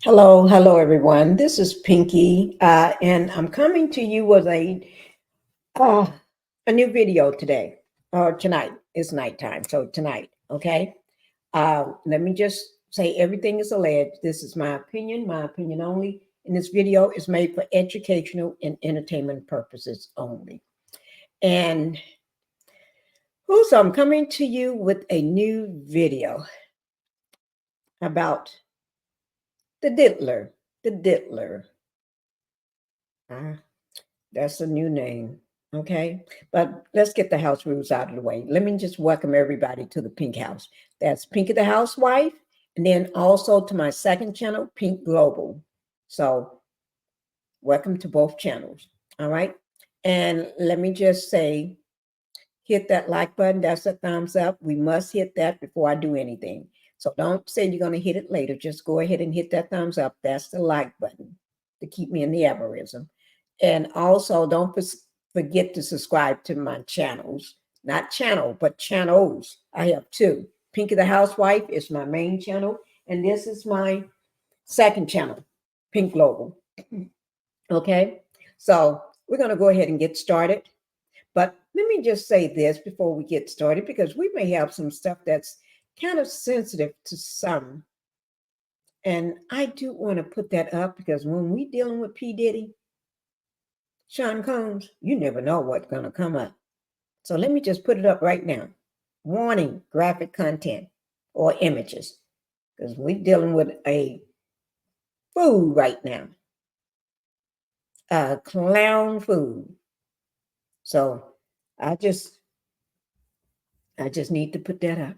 Hello, everyone. This is Pinkie, and I'm coming to you with uh, a new video today or tonight. It's nighttime, so tonight, okay? Let me just say everything is alleged. This is my opinion only. And this video is made for educational and entertainment purposes only. And so I'm coming to you with a new video about the diddler. The diddler. Uh, That's a new name. Okay. But let's get the house rules out of the way. Let me just welcome everybody to the Pink House. That's Pinkie the Housewife. And then also to my second channel, Pink Global. So welcome to both channels. All right. And let me just say, hit that like button. That's a thumbs up. We must hit that before I do anything. So don't say you're going to hit it later. Just go ahead and hit that thumbs up. That's the like button to keep me in the algorithm. And also, don't forget to subscribe to my channels. Not channel, but channels. I have two. Pinkie the Housewife is my main channel, and this is my second channel, Pink Global. Okay, so we're going to go ahead and get started. But let me just say this before we get started, because we may have some stuff that's kind of sensitive to some. And I do want to put that up because when we dealing with P. Diddy, Sean Combs, you never know what's going to come up. So let me just put it up right now. Warning, graphic content or images, because we're dealing with a food right now, clown food. So I just need to put that up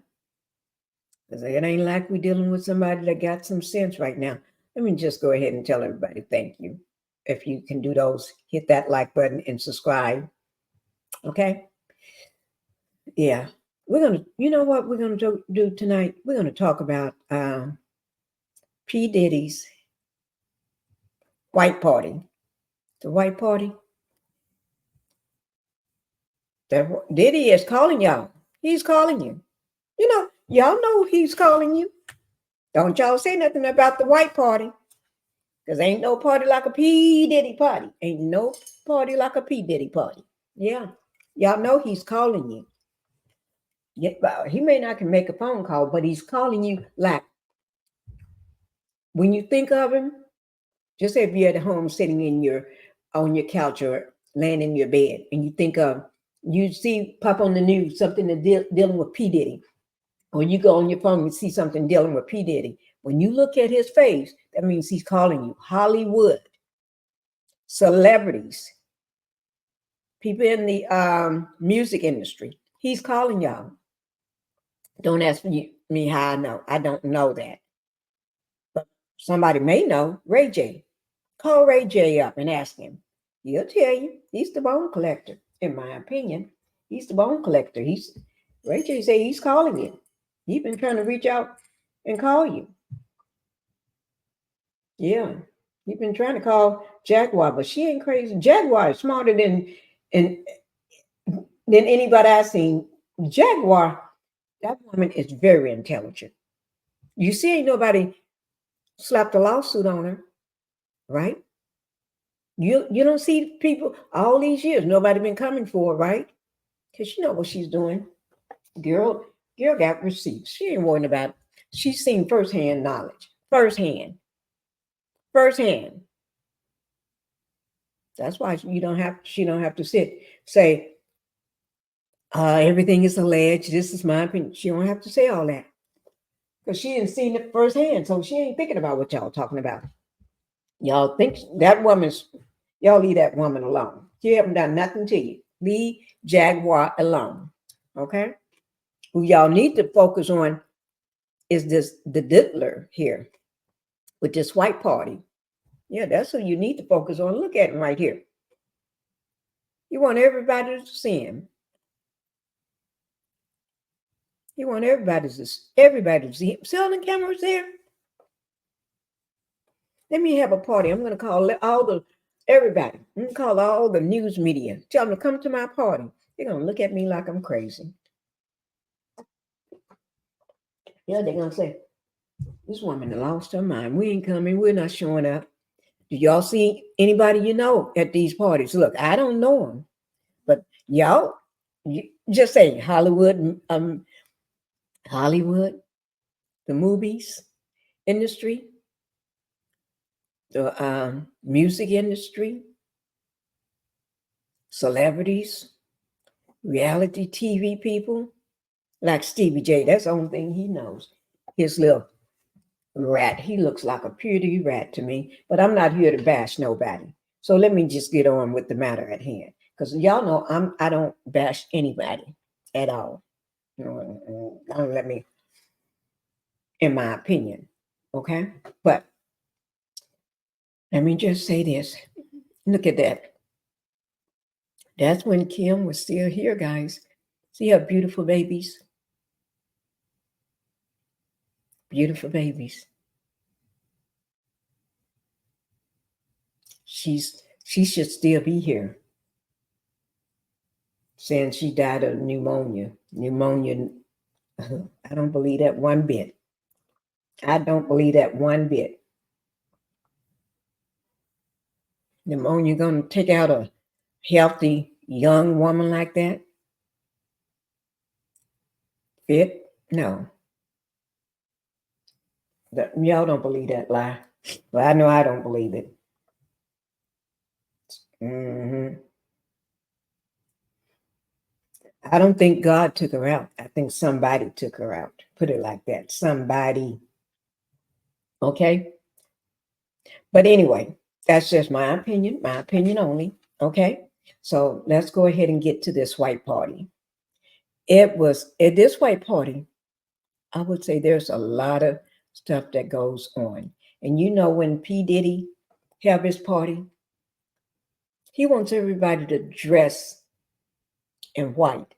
because it ain't like we're dealing with somebody that got some sense right now. Let me just go ahead and tell everybody thank you. If you can do those, hit that like button and subscribe. Okay. Yeah, we're gonna. You know what we're gonna do tonight? We're gonna talk about P. Diddy's white party. The white party. That Diddy is calling y'all. He's calling you. Y'all know he's calling you. Don't y'all say nothing about the white party, because ain't no party like a P. Diddy party. Ain't no party like a P. Diddy party. Yeah, y'all know he's calling you. Yeah, he may not can make a phone call, but he's calling you. Like when you think of him, just say if you're at home sitting on your couch or laying in your bed, and you think of you see pop on the news something dealing with P. Diddy, or you go on your phone and see something dealing with P. Diddy. When you look at his face, that means he's calling you. Hollywood, celebrities, people in the music industry, he's calling y'all. Don't ask me how I know. I don't know that, but somebody may know. Ray J. Call Ray J up and ask him. He'll tell you. He's the bone collector, in my opinion. He's the bone collector. Ray J say he's calling you. He's been trying to reach out and call you. Yeah. He's been trying to call Jaguar, but she ain't crazy. Jaguar is smarter than anybody I've seen. Jaguar, that woman is very intelligent. You see, ain't nobody slapped a lawsuit on her, right? You don't see people all these years. Nobody been coming for her, right? Because you know what she's doing. Girl got receipts. She ain't worrying about it. She's seen firsthand knowledge. Firsthand. That's why she don't have to say, everything is alleged. This is my opinion. She don't have to say all that. Because she ain't seen it firsthand. So she ain't thinking about what y'all talking about. Y'all think y'all leave that woman alone. She haven't done nothing to you. Leave Jaguar alone. Okay? Who y'all need to focus on is the diddler here with this white party. Yeah, that's who you need to focus on. Look at him right here. You want everybody to see him. You want everybody to see him. See all the cameras there? Let me have a party. I'm going to call everybody. I'm going to call all the news media. Tell them to come to my party. They're going to look at me like I'm crazy. Yeah, they're going to say, This woman lost her mind. We ain't coming. We're not showing up. Do y'all see anybody you know at these parties? Look, I don't know them, but y'all, you just say Hollywood, Hollywood, the movies industry, the music industry, celebrities, reality TV people, like Stevie J. That's the only thing he knows. His little rat. He looks like a pretty rat to me, but I'm not here to bash nobody. So let me just get on with the matter at hand. Because y'all know I don't bash anybody at all. Don't let me, in my opinion. Okay? But let me just say this. Look at that. That's when Kim was still here, guys. See her beautiful babies. Beautiful babies. She should still be here. Saying she died of pneumonia. Pneumonia, I don't believe that one bit. I don't believe that one bit. Pneumonia gonna take out a healthy young woman like that? Fit? No. Y'all don't believe that lie. Well, I know I don't believe it. I don't think God took her out. I think somebody took her out. Put it like that. Somebody. Okay? But anyway, that's just my opinion only. Okay? So let's go ahead and get to this white party. It was at this white party, I would say there's a lot of stuff that goes on. And you know, when P. Diddy have his party, he wants everybody to dress in white.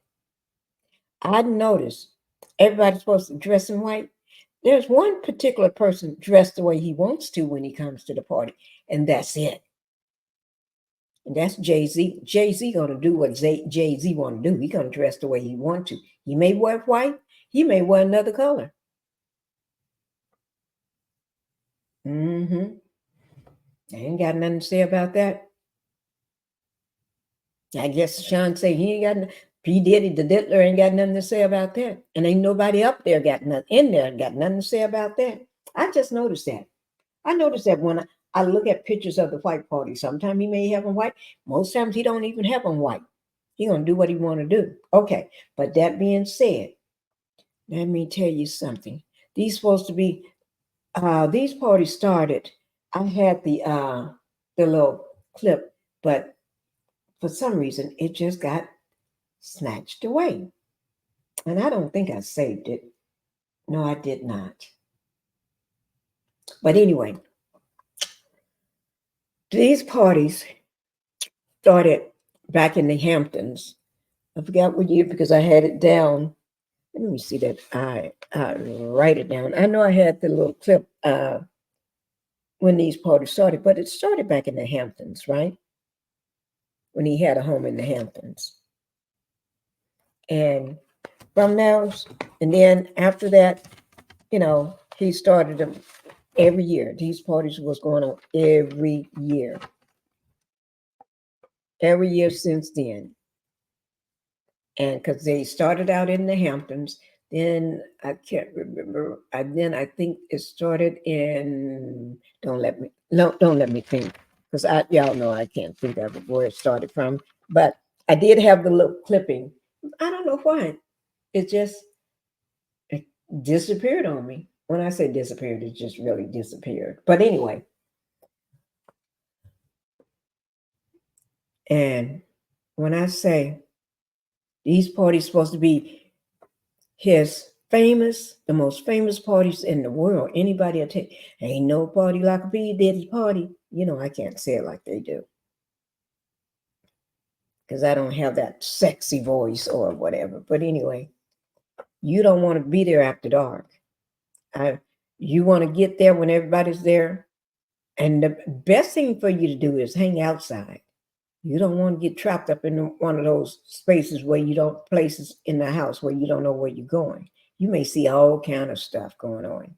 I noticed everybody's supposed to dress in white. There's one particular person dressed the way he wants to when he comes to the party, and that's it. And that's Jay-Z. Jay-Z gonna do what Jay-Z want to do. He gonna dress the way he want to. He may wear white. He may wear another color. I ain't got nothing to say about that. I guess Sean say he ain't got P. Diddy, the diddler, ain't got nothing to say about that. And ain't nobody up there got nothing in there got nothing to say about that. I just noticed that. I noticed that when I look at pictures of the white party, sometimes he may have them white. Most times he don't even have them white. He gonna do what he want to do. Okay, but that being said, let me tell you something. These supposed to be these parties started. I had the little clip, but for some reason it just got snatched away. And I don't think I saved it. No, I did not. But anyway, these parties started back in the Hamptons. I forgot what year because I had it down. Let me see that. I write it down. I know I had the little clip when these parties started, but it started back in the Hamptons, right? When he had a home in the Hamptons. And from there, and then after that, you know, he started them every year. These parties was going on every year since then. And because they started out in the Hamptons, then I can't remember. I think it started in. Don't let me think, because y'all know I can't think of it where it started from. But I did have the little clipping. I don't know why. It disappeared on me. When I say disappeared, it just really disappeared. But anyway, and when I say these parties supposed to be the most famous parties in the world, anybody will take, ain't no party like a P. Diddy party. You know, I can't say it like they do, because I don't have that sexy voice or whatever. But anyway, you don't want to be there after dark. You want to get there when everybody's there. And the best thing for you to do is hang outside. You don't want to get trapped up in one of those spaces places in the house where you don't know where you're going. You may see all kind of stuff going on.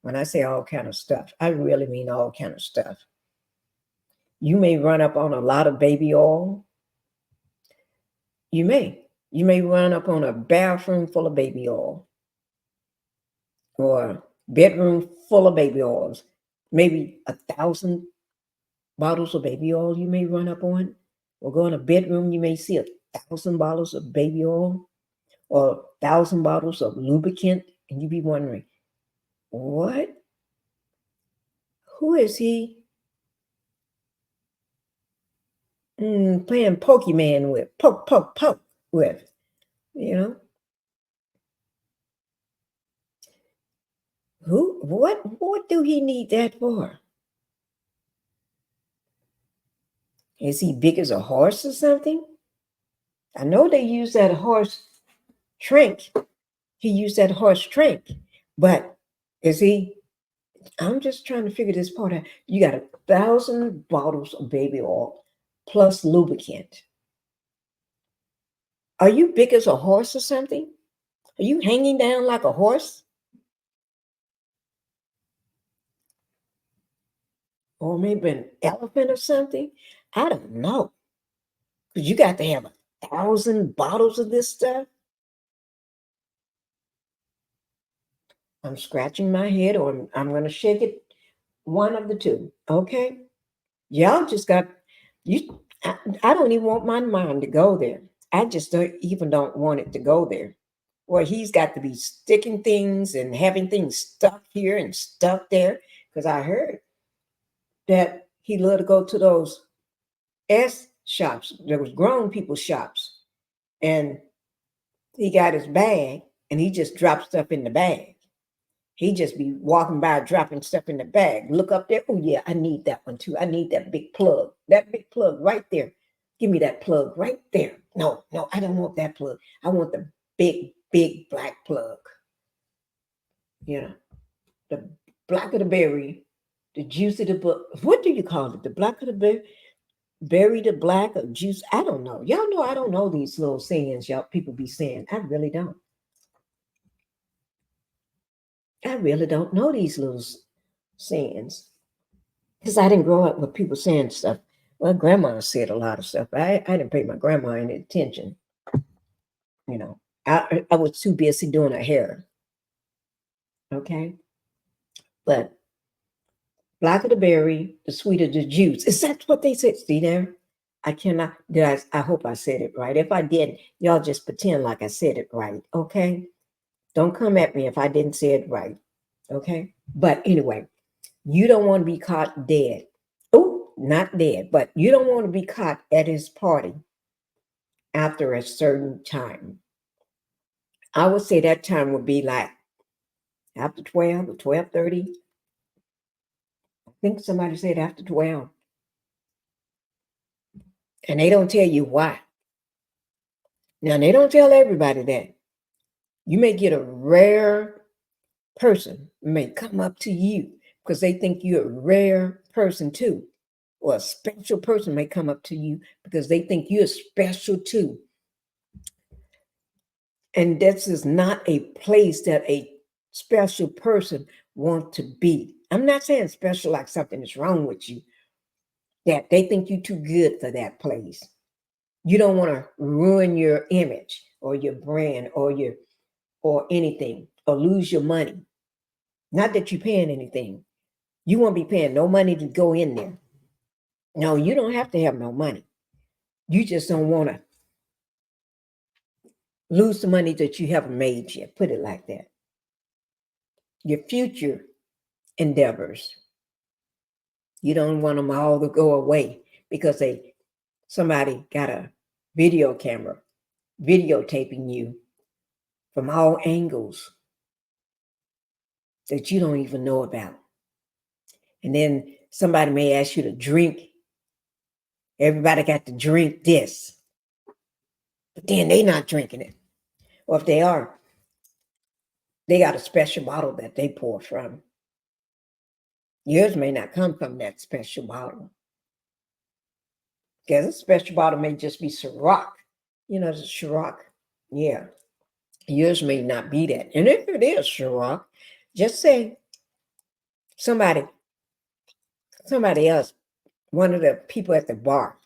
When I say all kind of stuff, I really mean all kind of stuff. You may run up on a lot of baby oil. You may run up on a bathroom full of baby oil or bedroom full of baby oils. Maybe 1,000 bottles of baby oil you may run up on. Or go in a bedroom, you may see 1,000 bottles of baby oil or 1,000 bottles of lubricant, and you be wondering, what? Who is he playing Pokemon with? Poke with, you know? What do he need that for? Is he big as a horse or something? I know they use that horse drink. He used that horse drink, but is he? I'm just trying to figure this part out. You got 1,000 bottles of baby oil plus lubricant. Are you big as a horse or something? Are you hanging down like a horse? Or maybe an elephant or something? I don't know. Because you got to have 1,000 bottles of this stuff. I'm scratching my head, or I'm going to shake it. One of the two. Okay. Y'all just got you. I don't even want my mind to go there. I just don't want it to go there. Well, he's got to be sticking things and having things stuck here and stuck there. Because I heard that he loved to go to those S shops. There was grown people shops. And he got his bag and he just dropped stuff in the bag. He just be walking by, dropping stuff in the bag. Look up there. Oh, yeah, I need that one too. I need that big plug. That big plug right there. Give me that plug right there. No, I don't want that plug. I want the big black plug. You know, the black of the berry, the juice of the book. What do you call it? The black of the berry, the black of juice. I don't know. Y'all know I don't know these little sayings y'all people be saying. I really don't. I really don't know these little sayings because I didn't grow up with people saying stuff. Well, grandma said a lot of stuff. I didn't pay my grandma any attention. You know, I was too busy doing her hair. Okay. But black of the berry, the sweeter the juice. Is that what they said? See there? I cannot. I hope I said it right. If I didn't, y'all just pretend like I said it right. Okay. Don't come at me if I didn't say it right. Okay. But anyway, you don't want to be caught dead. Oh, not dead, but you don't want to be caught at his party after a certain time. I would say that time would be like after 12 or 12:30. I think somebody said after 12. And they don't tell you why. Now, they don't tell everybody that. You may get a rare person may come up to you because they think you're a rare person too. Or a special person may come up to you because they think you're special too. And this is not a place that a special person wants to be. I'm not saying special like something is wrong with you, that they think you're too good for that place. You don't want to ruin your image or your brand or anything or lose your money. Not that you're paying anything. You won't be paying no money to go in there. No, you don't have to have no money. You just don't want to lose the money that you haven't made yet. Put it like that. Your future endeavors. You don't want them all to go away because somebody got a video camera videotaping you from all angles that you don't even know about. And then somebody may ask you to drink. Everybody got to drink this. But then they not drinking it. Or if they are, they got a special bottle that they pour from. Yours may not come from that special bottle. Because a special bottle may just be Ciroc. You know, the Ciroc. Yeah. Yours may not be that. And if it is Ciroc, just say, somebody else, one of the people at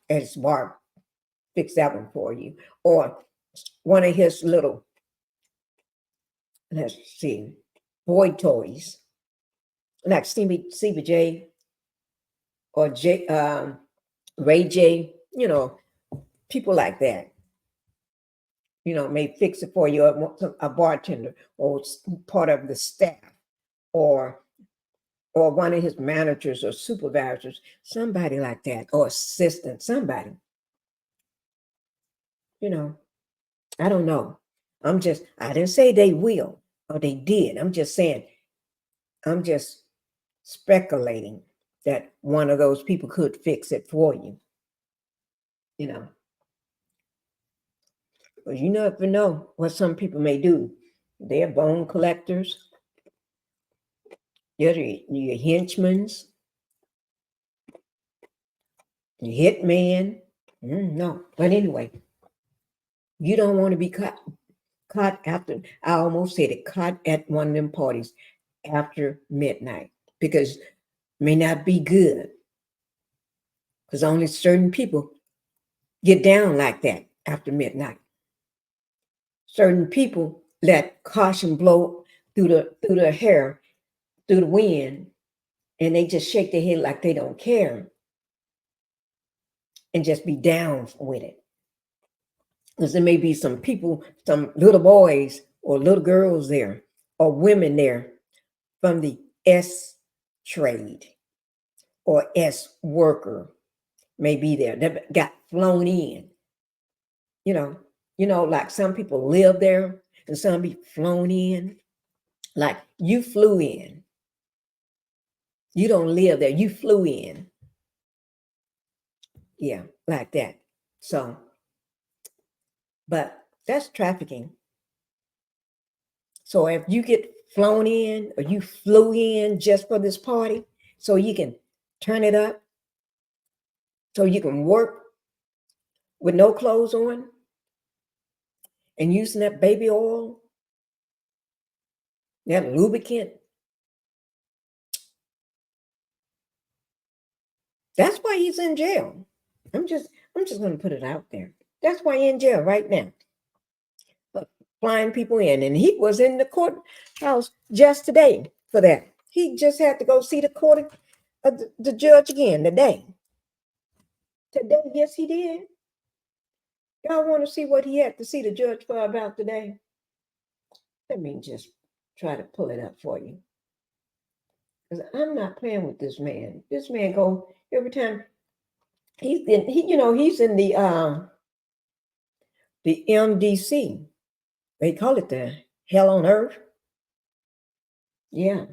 his bar, fix that one for you. Or one of his little, let's see, boy toys, like CBJ or Ray J, people like that, may fix it for you, a bartender or part of the staff, or one of his managers or supervisors, somebody like that, or assistant, somebody. I don't know. I didn't say they will or they did. I'm just saying, I'm just speculating that one of those people could fix it for you. But you never know what some people may do. They're bone collectors. You're your henchmen, your hitman. No, but anyway, you don't want to be caught after. I almost said it. Caught at one of them parties after midnight, because it may not be good. Because only certain people get down like that after midnight. Certain people let caution blow through the hair, through the wind, and they just shake their head like they don't care and just be down with it. Because there may be some people, some little boys or little girls there, or women there from the S trade or S worker may be there that got flown in. Like some people live there and some be flown in. Like you flew in. You don't live there. You flew in. Yeah, like that. So, but that's trafficking. So if you get flown in or you flew in just for this party, so you can turn it up, so you can work with no clothes on and using that baby oil, that lubricant, that's why he's in jail. I'm just going to put it out there. That's why he's in jail right now. But flying people in, and he was in the courthouse just today for that. He just had to go see the judge again today. Today, yes, he did. Y'all want to see what he had to see the judge for about today? Let me just try to pull it up for you. Because I'm not playing with this man. This man go every time he's in the MDC. They call it the hell on earth. Yeah.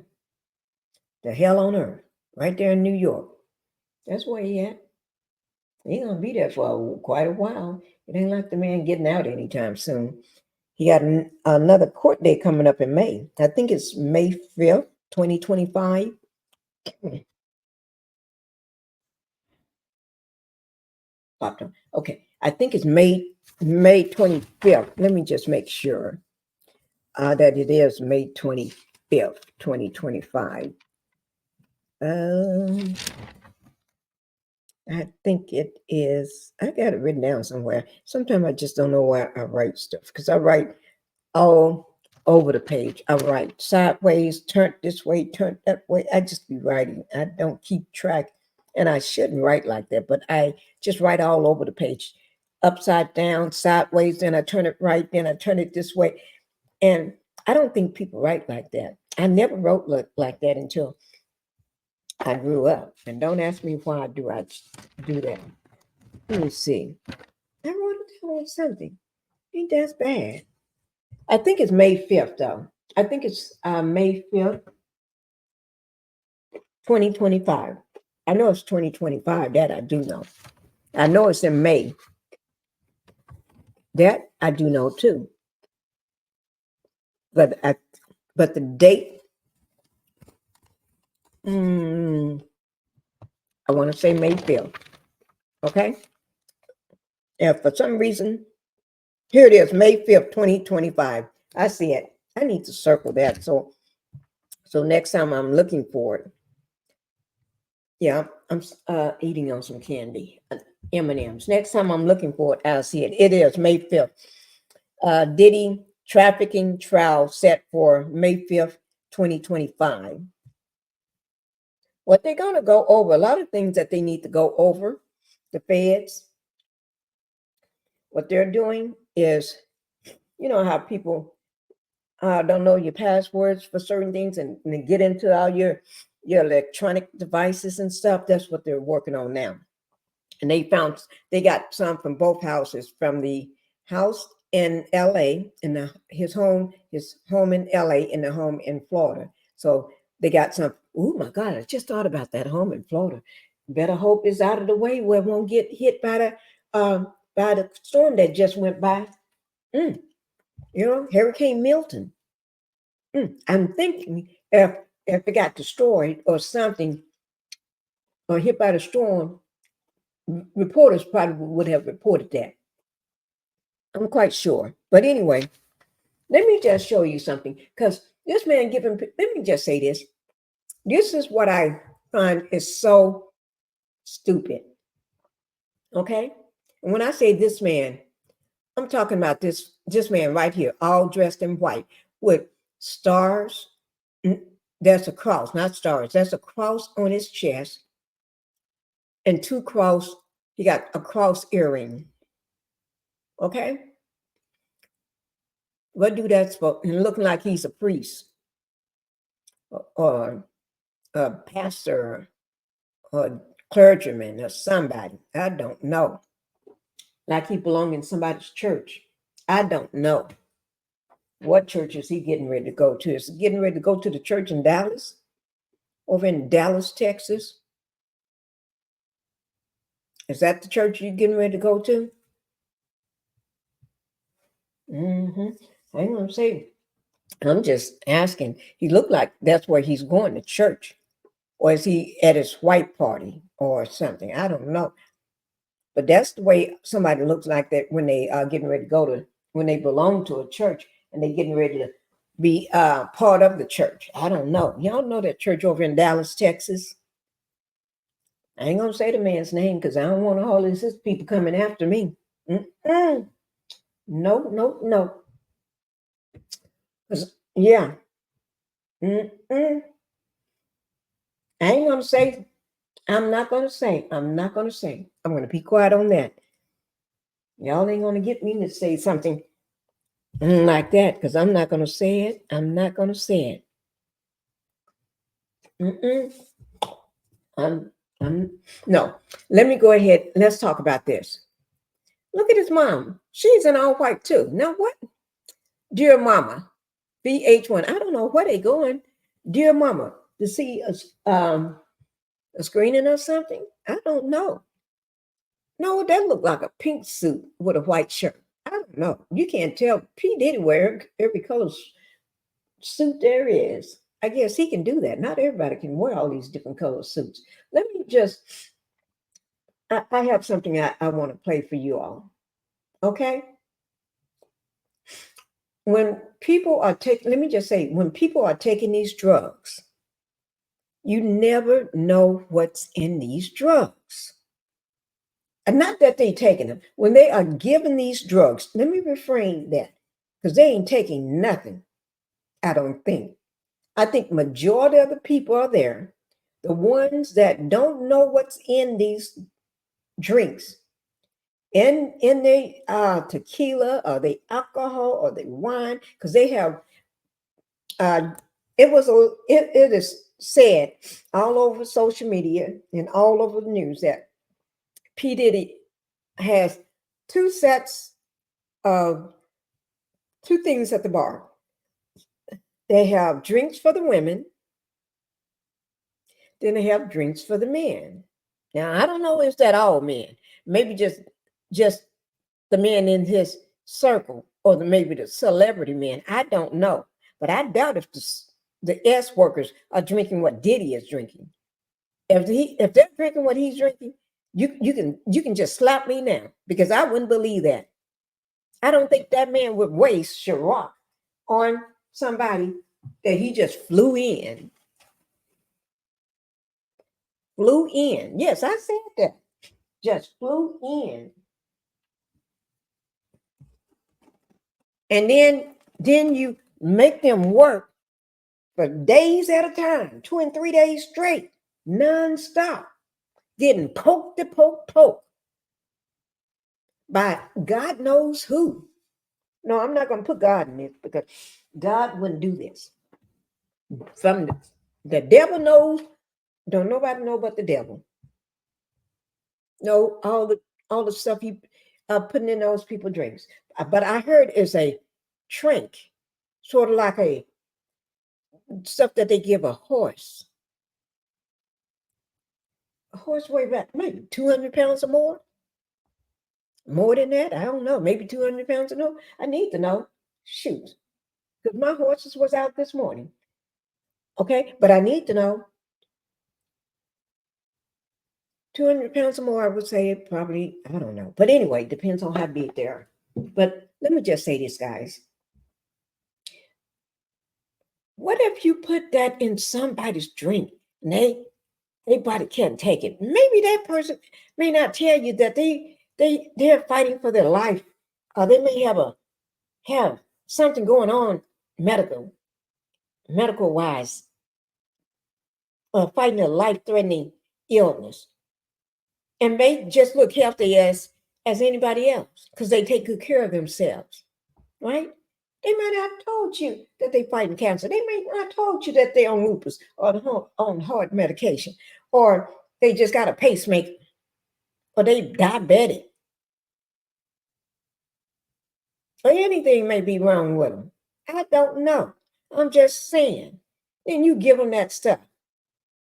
The hell on earth. Right there in New York. That's where he at. He's gonna be there for quite a while. It ain't like the man getting out anytime soon. He got another court date coming up in May. I think it's May 5th, 2025. Okay, I think it's May 25th. Let me just make sure that it is May 25th, 2025. I think it is. I got it written down somewhere. Sometimes I just don't know why I write stuff, because I write all over the page. I write sideways, turn this way, turn that way. I just be writing. I don't keep track, and I shouldn't write like that, but I just write all over the page, upside down, sideways, then I turn it right, then I turn it this way. And I don't think people write like that. I never wrote like that until I grew up. And don't ask me why I do that. Let me see. I wrote it down on something. Ain't that bad? I think it's May 5th, though. I think it's May 5th, 2025. I know it's 2025. That I do know. I know it's in May. That I do know, too. But the date, I want to say May 5th. Okay? And for some reason, here it is, May 5th, 2025. I see it. I need to circle that. So next time I'm looking for it, Yeah, I'm eating on some candy, M&Ms. Next time I'm looking for it, I'll see it. It is May 5th. Diddy trafficking trial set for May 5th, 2025. What they're going to go over, a lot of things that they need to go over, the feds, what they're doing is, you know how people don't know your passwords for certain things and they get into all your electronic devices and stuff. That's what they're working on now. And they got some from both houses, from the house in LA, in his home in LA, and the home in Florida. So they got some. Oh my God, I just thought about that home in Florida. Better hope it's out of the way where it won't get hit by the storm that just went by. You know, Hurricane Milton. I'm thinking if it got destroyed or something or hit by the storm, reporters probably would have reported that. I'm quite sure. But anyway, let me just show you something, because this man let me just say this. This is what I find is so stupid. Okay? And when I say this man, I'm talking about this man right here, all dressed in white with stars. There's a cross, not stars. There's a cross on his chest and he got a cross earring. Okay? What do that for? And looking like he's a priest or a pastor or clergyman or somebody. I don't know. Like he belonged in somebody's church. I don't know. What church is he getting ready to go to? Is he getting ready to go to the church in Dallas? Over in Dallas, Texas? Is that the church you're getting ready to go to? I ain't gonna say. I'm just asking. He looked like that's where he's going to church. Or is he at his white party or something? I don't know. But that's the way somebody looks like that when they are getting ready to when they belong to a church and they're getting ready to be part of the church. I don't know. Y'all know that church over in Dallas, Texas? I ain't going to say the man's name because I don't want all these people coming after me. No, no, no. Yeah. I ain't going to say. I'm not going to say. I'm going to be quiet on that. Y'all ain't going to get me to say something like that because I'm not going to say it. I'm not going to say it. No. Let me go ahead. Let's talk about this. Look at his mom. She's in all white too. Now what? Dear Mama, VH1. I don't know where they going. Dear Mama, to see a screening or something? I don't know. No, that looked like a pink suit with a white shirt. I don't know. You can't tell. P. Diddy wear every color suit there is. I guess he can do that. Not everybody can wear all these different color suits. Let me just, I have something I want to play for you all. Okay? When people are let me just say, when people are taking these drugs, you never know what's in these drugs. And not that they're taking them. When they are given these drugs, let me refrain that, because they ain't taking nothing, I don't think. I think majority of the people are there, the ones that don't know what's in these drinks, in the tequila or the alcohol or the wine, because they have it is said all over social media and all over the news that P. Diddy has two things at the bar. They have drinks for the women, then they have drinks for the men. Now I don't know if that all men, maybe just the men in his circle, or maybe the celebrity men. I don't know, but I doubt if the S workers are drinking what Diddy is drinking. If they're drinking what he's drinking, you can just slap me now, because I wouldn't believe that. I don't think that man would waste Ciroc on somebody that he just flew in. flew in. Yes, I said that. Just flew in. And then you make them work for days at a time, 2 and 3 days straight, non-stop, getting poked by God knows who. No, I'm not going to put God in this because God wouldn't do this. From the devil knows, don't nobody know but the devil. No, all the stuff he putting in those people's drinks. But I heard it's a drink, sort of like a stuff that they give a horse. A horse weighs about maybe 200 pounds or more. More than that, I don't know. Maybe 200 pounds or no. I need to know. Shoot, because my horses was out this morning. Okay, but I need to know. 200 pounds or more, I would say it probably, I don't know. But anyway, depends on how big they are. But let me just say this, guys. What if you put that in somebody's drink and their body can't take it? Maybe that person may not tell you that they're fighting for their life. They may have something going on medical wise, fighting a life-threatening illness. And may just look healthy as anybody else because they take good care of themselves, right? They might not have told you that they're fighting cancer. They may not have told you that they're on lupus or on heart medication, or they just got a pacemaker, or they diabetic, or anything may be wrong with them. I don't know. I'm just saying. Then you give them that stuff.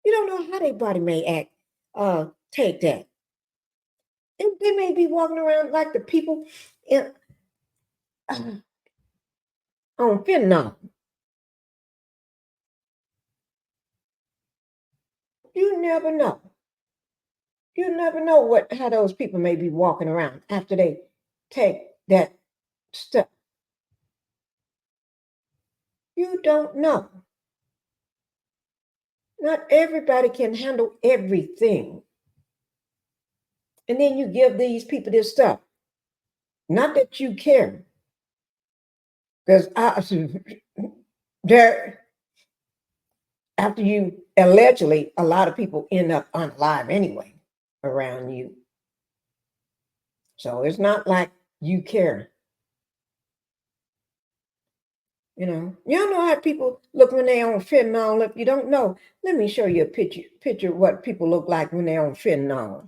You don't know how their body may act, take that. And they may be walking around like the people on fentanyl. You never know. You never know how those people may be walking around after they take that stuff. You don't know. Not everybody can handle everything. And then you give these people this stuff. Not that you care. Because after you allegedly, a lot of people end up unalive anyway around you. So it's not like you care. Y'all know how people look when they're on fentanyl. If you don't know, let me show you a picture of what people look like when they're on fentanyl.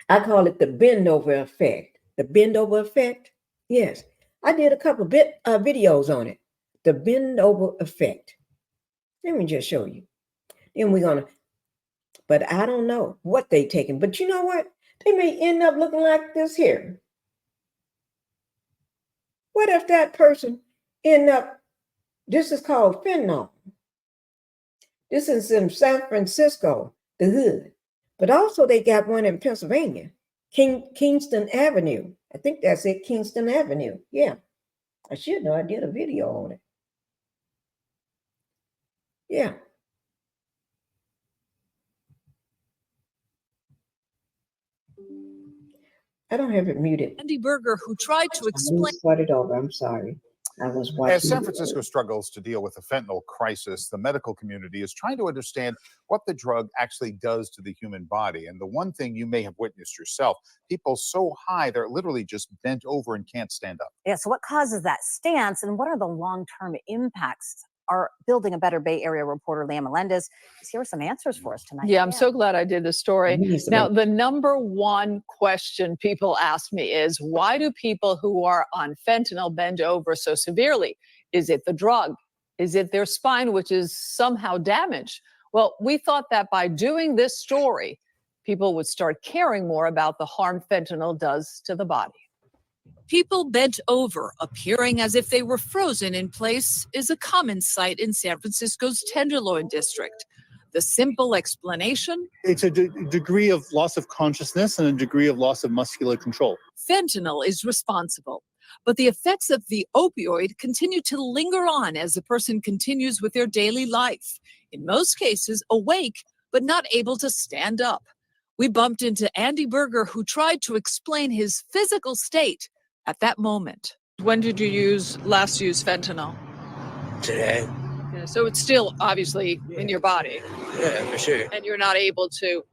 I call it the bend over effect. The bend over effect? Yes. I did a couple videos on it. The bend over effect. Let me just show you. Then we're going to, but I don't know what they taking. But you know what? They may end up looking like this here. What if that person end up, this is called fentanyl. This is in San Francisco, the hood. But also they got one in Pennsylvania, Kingston Avenue. I think that's it, Kingston Avenue. Yeah, I should know. I did a video on it. Yeah. I don't have it muted. Andy Berger, who tried to explain. Start it over. I'm sorry. I was watching. As San Francisco struggles to deal with the fentanyl crisis, the medical community is trying to understand what the drug actually does to the human body. And the one thing you may have witnessed yourself, people so high, they're literally just bent over and can't stand up. Yeah, so what causes that stance and what are the long-term impacts? Our Building a Better Bay Area reporter, Leah Melendez, is here with some answers for us tonight. Yeah, I'm so glad I did this story. Now, the number one question people ask me is, why do people who are on fentanyl bend over so severely? Is it the drug? Is it their spine, which is somehow damaged? Well, we thought that by doing this story, people would start caring more about the harm fentanyl does to the body. People bent over, appearing as if they were frozen in place, is a common sight in San Francisco's Tenderloin district. The simple explanation? It's a degree of loss of consciousness and a degree of loss of muscular control. Fentanyl is responsible, but the effects of the opioid continue to linger on as the person continues with their daily life, in most cases awake, but not able to stand up. We bumped into Andy Berger, who tried to explain his physical state at that moment. When did you last use fentanyl? Today. Yeah, so it's still obviously in your body. Yeah, for sure. And you're not able to,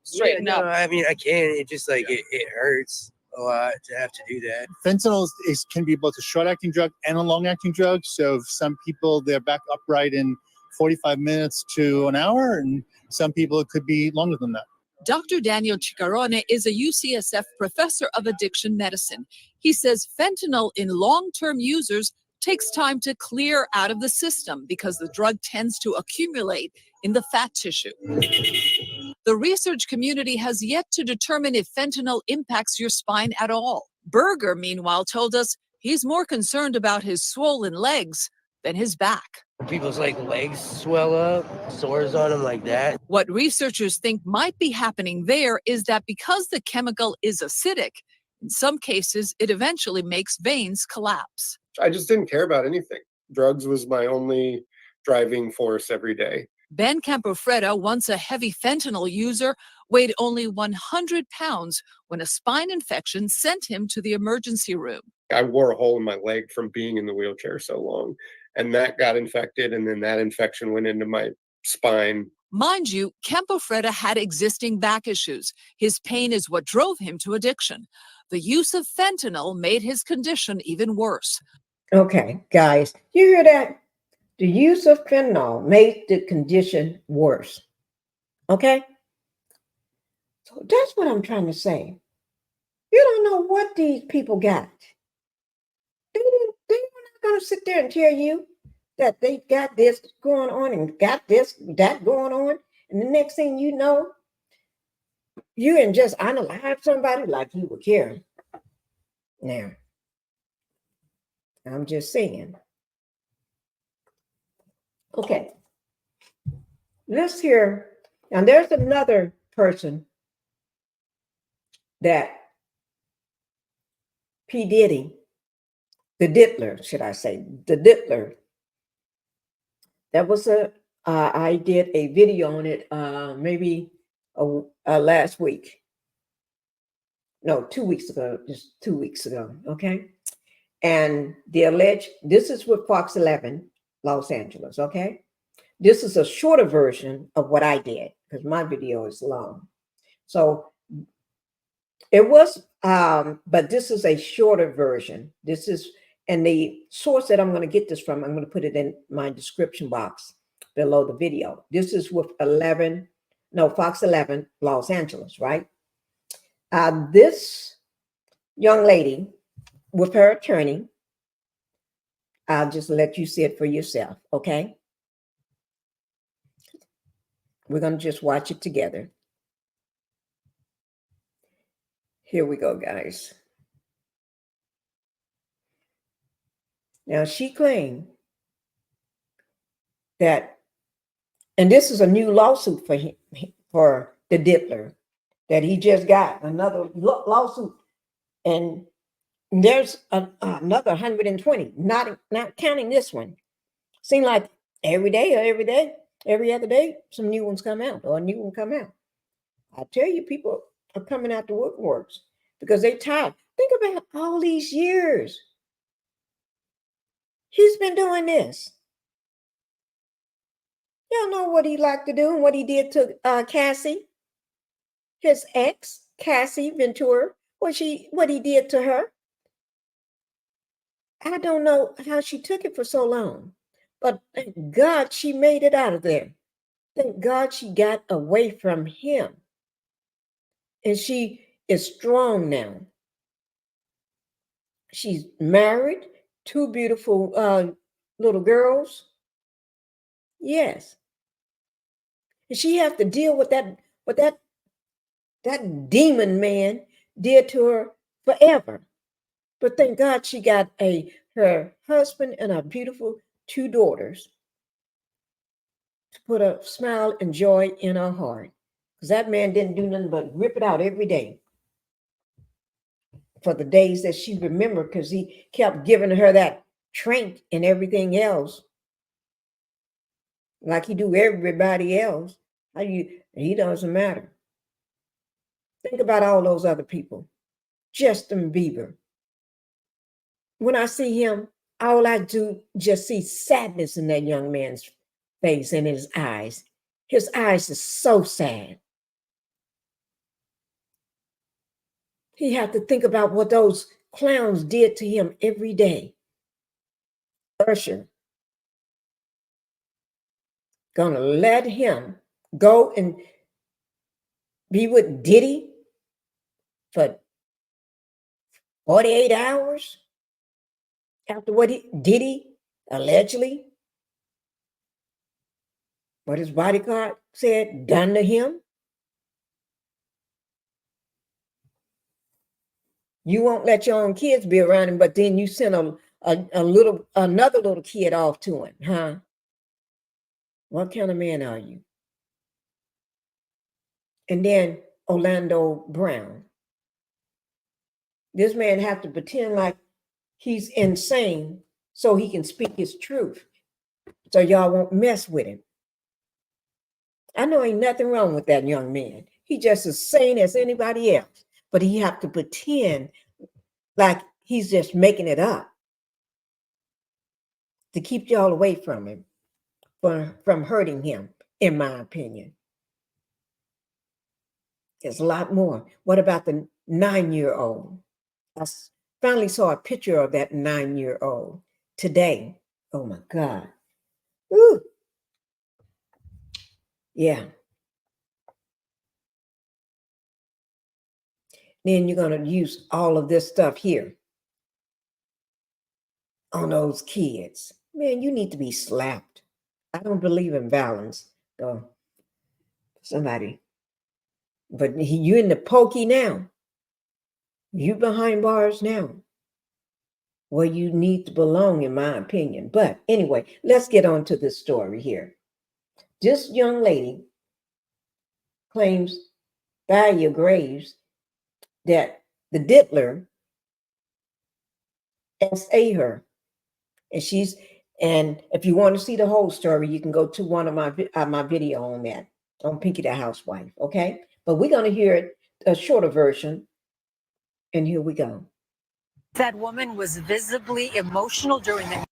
straighten up. I mean, I can. It just it hurts a lot to have to do that. Fentanyl can be both a short-acting drug and a long-acting drug. So some people, they're back upright in 45 minutes to an hour, and some people it could be longer than that. Dr. Daniel Ciccarone is a UCSF professor of addiction medicine. He says fentanyl in long-term users takes time to clear out of the system because the drug tends to accumulate in the fat tissue. The research community has yet to determine if fentanyl impacts your spine at all. Berger, meanwhile, told us he's more concerned about his swollen legs than his back. People's legs swell up, sores on them like that. What researchers think might be happening there is that because the chemical is acidic, in some cases, it eventually makes veins collapse. I just didn't care about anything. Drugs was my only driving force every day. Ben Campofreda, once a heavy fentanyl user, weighed only 100 pounds when a spine infection sent him to the emergency room. I wore a hole in my leg from being in the wheelchair so long, and that got infected, and then that infection went into my spine. Mind you, Campofreda had existing back issues. His pain is what drove him to addiction. The use of fentanyl made his condition even worse. Okay, guys, you hear that? The use of fentanyl made the condition worse. Okay? So that's what I'm trying to say. You don't know what these people got. They're not going to sit there and tell you that they got this going on and got that going on. And the next thing you know, you and just unalive somebody like you were caring. Now, I'm just saying. Okay, let's hear. Now, there's another person that P. Diddy, the Diddler, should I say, the Diddler. That was I did a video on it maybe last week. No, 2 weeks ago, just 2 weeks ago, okay? And this is with Fox 11, Los Angeles, okay? This is a shorter version of what I did because my video is long. So it was, but this is a shorter version. This is, and the source that I'm going to get this from, I'm going to put it in my description box below the video. This is with Fox 11, Los Angeles, right? This young lady with her attorney, I'll just let you see it for yourself, okay? We're going to just watch it together. Here we go, guys. Now, she claimed that, and this is a new lawsuit for him, for the Diddler, that he just got another lawsuit, and there's another 120, not counting this one. Seems like every other day, some new ones come out, or a new one come out. I tell you, people are coming out to woodworks because they're tired. Think about all these years he's been doing this. Y'all know what he liked to do and what he did to Cassie, his ex, Cassie Ventura, what he did to her. I don't know how she took it for so long, but thank God she made it out of there. Thank God she got away from him. And she is strong now. She's married, 2 beautiful little girls. Yes. And she has to deal with that demon man did to her forever. But thank God she got her husband and her beautiful 2 daughters to put a smile and joy in her heart. Because that man didn't do nothing but rip it out every day for the days that she remembered, because he kept giving her that drink and everything else like he do everybody else. He doesn't matter. Think about all those other people. Justin Bieber. When I see him, all I do just see sadness in that young man's face and his eyes. His eyes are so sad. He had to think about what those clowns did to him every day. Usher gonna let him go and be with Diddy for 48 hours after what Diddy allegedly, what his bodyguard said done to him. You won't let your own kids be around him, but then you send another little kid off to him, huh? What kind of man are you? And then Orlando Brown. This man have to pretend like he's insane so he can speak his truth. So y'all won't mess with him. I know ain't nothing wrong with that young man. He just as sane as anybody else, but he have to pretend like he's just making it up to keep y'all away from him, from hurting him, in my opinion. There's a lot more. What about the 9-year-old? I finally saw a picture of that 9-year-old today. Oh my God. Woo. Yeah. Then you're going to use all of this stuff here on those kids. Man, you need to be slapped. I don't believe in violence. So somebody, but you in the pokey now. You behind bars now. Where you need to belong, in my opinion. But anyway, let's get on to this story here. This young lady claims, Thalia Graves, that the diddler SA her. And if you want to see the whole story, you can go to one of my video on that, on Pinkie the Housewife, okay? But we're going to hear it, a shorter version, and here we go. That woman was visibly emotional during the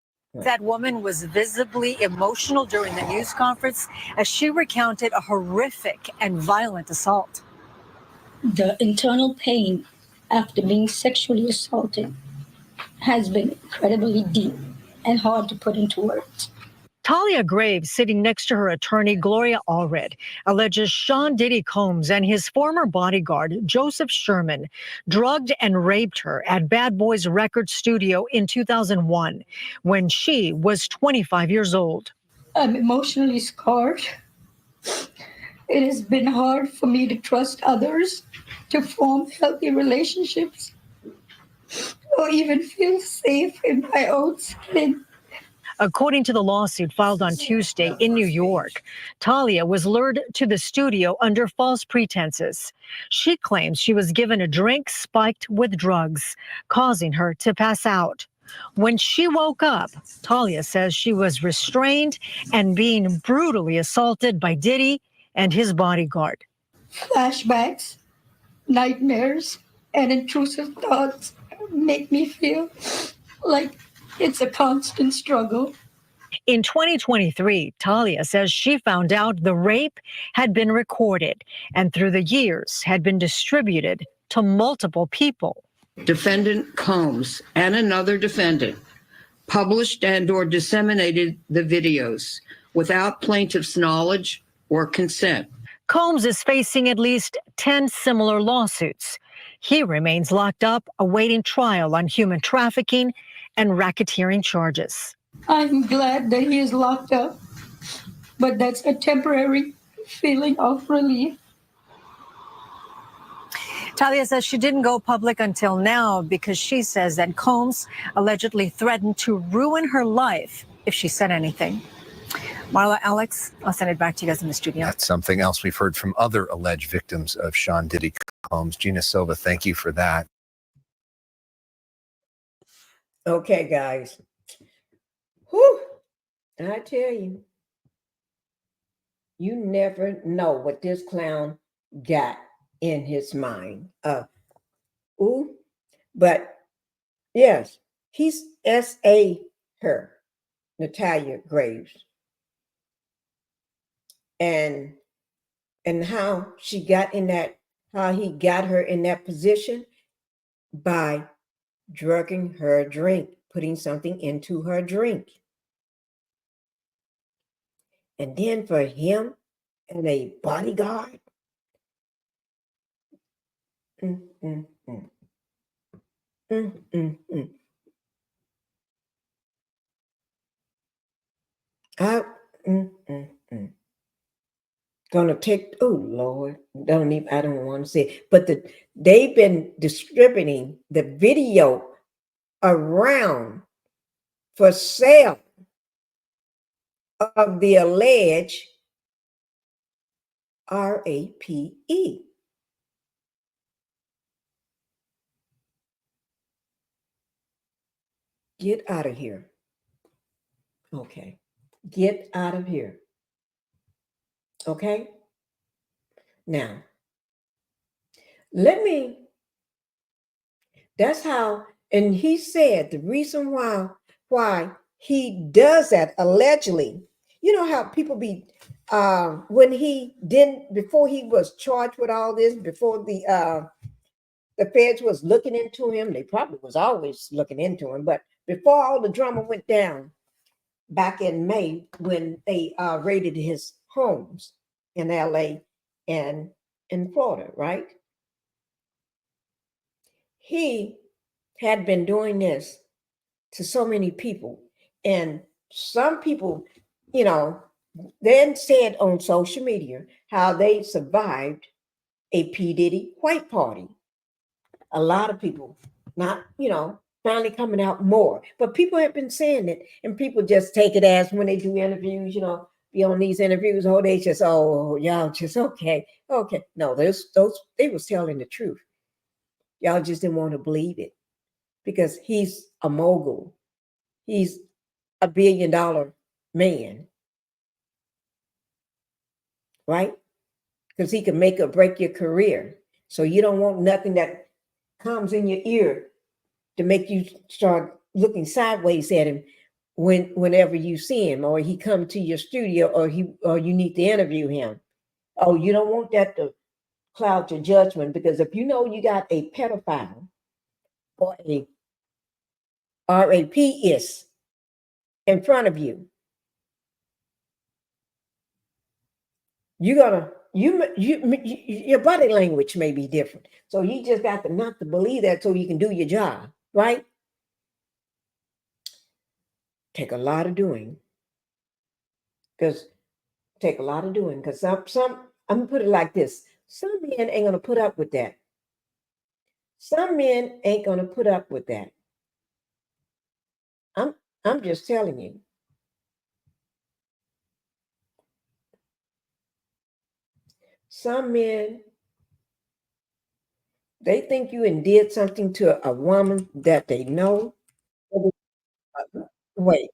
news conference as she recounted a horrific and violent assault. The internal pain after being sexually assaulted has been incredibly deep and hard to put into words. Thalia Graves, sitting next to her attorney, Gloria Allred, alleges Sean Diddy Combs and his former bodyguard, Joseph Sherman, drugged and raped her at Bad Boys Record Studio in 2001 when she was 25 years old. I'm emotionally scarred. It has been hard for me to trust others, to form healthy relationships, or even feel safe in my own skin. According to the lawsuit filed on Tuesday in New York, Thalia was lured to the studio under false pretenses. She claims she was given a drink spiked with drugs, causing her to pass out. When she woke up, Thalia says she was restrained and being brutally assaulted by Diddy and his bodyguard. Flashbacks, nightmares, and intrusive thoughts make me feel like it's a constant struggle. In 2023, Thalia says she found out the rape had been recorded and through the years had been distributed to multiple people. Defendant Combs and another defendant published and/or disseminated the videos without plaintiff's knowledge or consent. Combs is facing at least 10 similar lawsuits. He remains locked up awaiting trial on human trafficking and racketeering charges. I'm glad that he is locked up, but that's a temporary feeling of relief. Thalia says she didn't go public until now because she says that Combs allegedly threatened to ruin her life if she said anything. Marla, Alex, I'll send it back to you guys in the studio. That's something else we've heard from other alleged victims of Sean Diddy Combs. Gina Silva, thank you for that. Okay, guys. Whew, I tell you. You never know what this clown got in his mind. Ooh, but yes, he's S.A. her, Thalia Graves. And how she got in that, how he got her in that position by drugging her drink, putting something into her drink. And then for him and a bodyguard. Mm, mm, mm. Mm, mm, mm. I, mm, mm, mm. Gonna take, oh Lord, I don't want to say it, but they've been distributing the video around for sale of the alleged RAPE. Get out of here. Okay. Get out of here. Okay. Now, that's how, and he said the reason why he does that allegedly, you know how people be, when he didn't, before he was charged with all this, before the feds was looking into him, they probably was always looking into him, but before all the drama went down back in May when they raided his homes in LA and in Florida, right? He had been doing this to so many people. And some people, you know, then said on social media how they survived a P. Diddy white party. A lot of people, not, finally coming out more. But people have been saying it, and people just take it as when they do interviews, be on these interviews, they just, oh, y'all just okay. No, those they was telling the truth. Y'all just didn't want to believe it because he's a mogul. He's a $1 billion man, right? Because he can make or break your career. So you don't want nothing that comes in your ear to make you start looking sideways at him whenever you see him, or he come to your studio, or you need to interview him. Oh, you don't want that to cloud your judgment, because if you know you got a pedophile or a RAPist in front of you, you're gonna your body language may be different. So you just got to not to believe that so you can do your job, right? Take a lot of doing. Because some I'm gonna put it like this. Some men ain't gonna put up with that. Some men ain't gonna put up with that. I'm just telling you. Some men, they think you and did something to a woman that they know. Wait,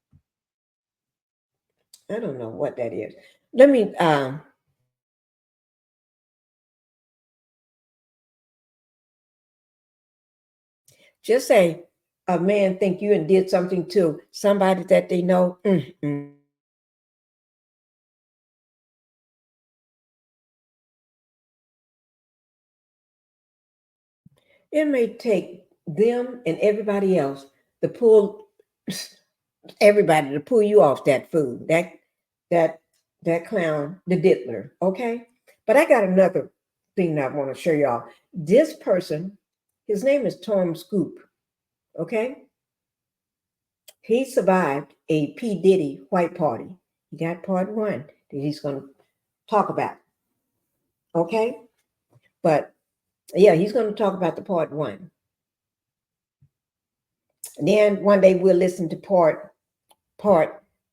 I don't know what that is. Let me just say a man think you and did something to somebody that they know. It may take them and everybody else to pull everybody to pull you off that food, that clown, the diddler. Okay, but I got another thing that I want to show y'all. This person, his name is Tom Scoop. Okay, he survived a P. Diddy white party. He got part one that he's going to talk about. Okay, but yeah, he's going to talk about the part one. And then one day we'll listen to part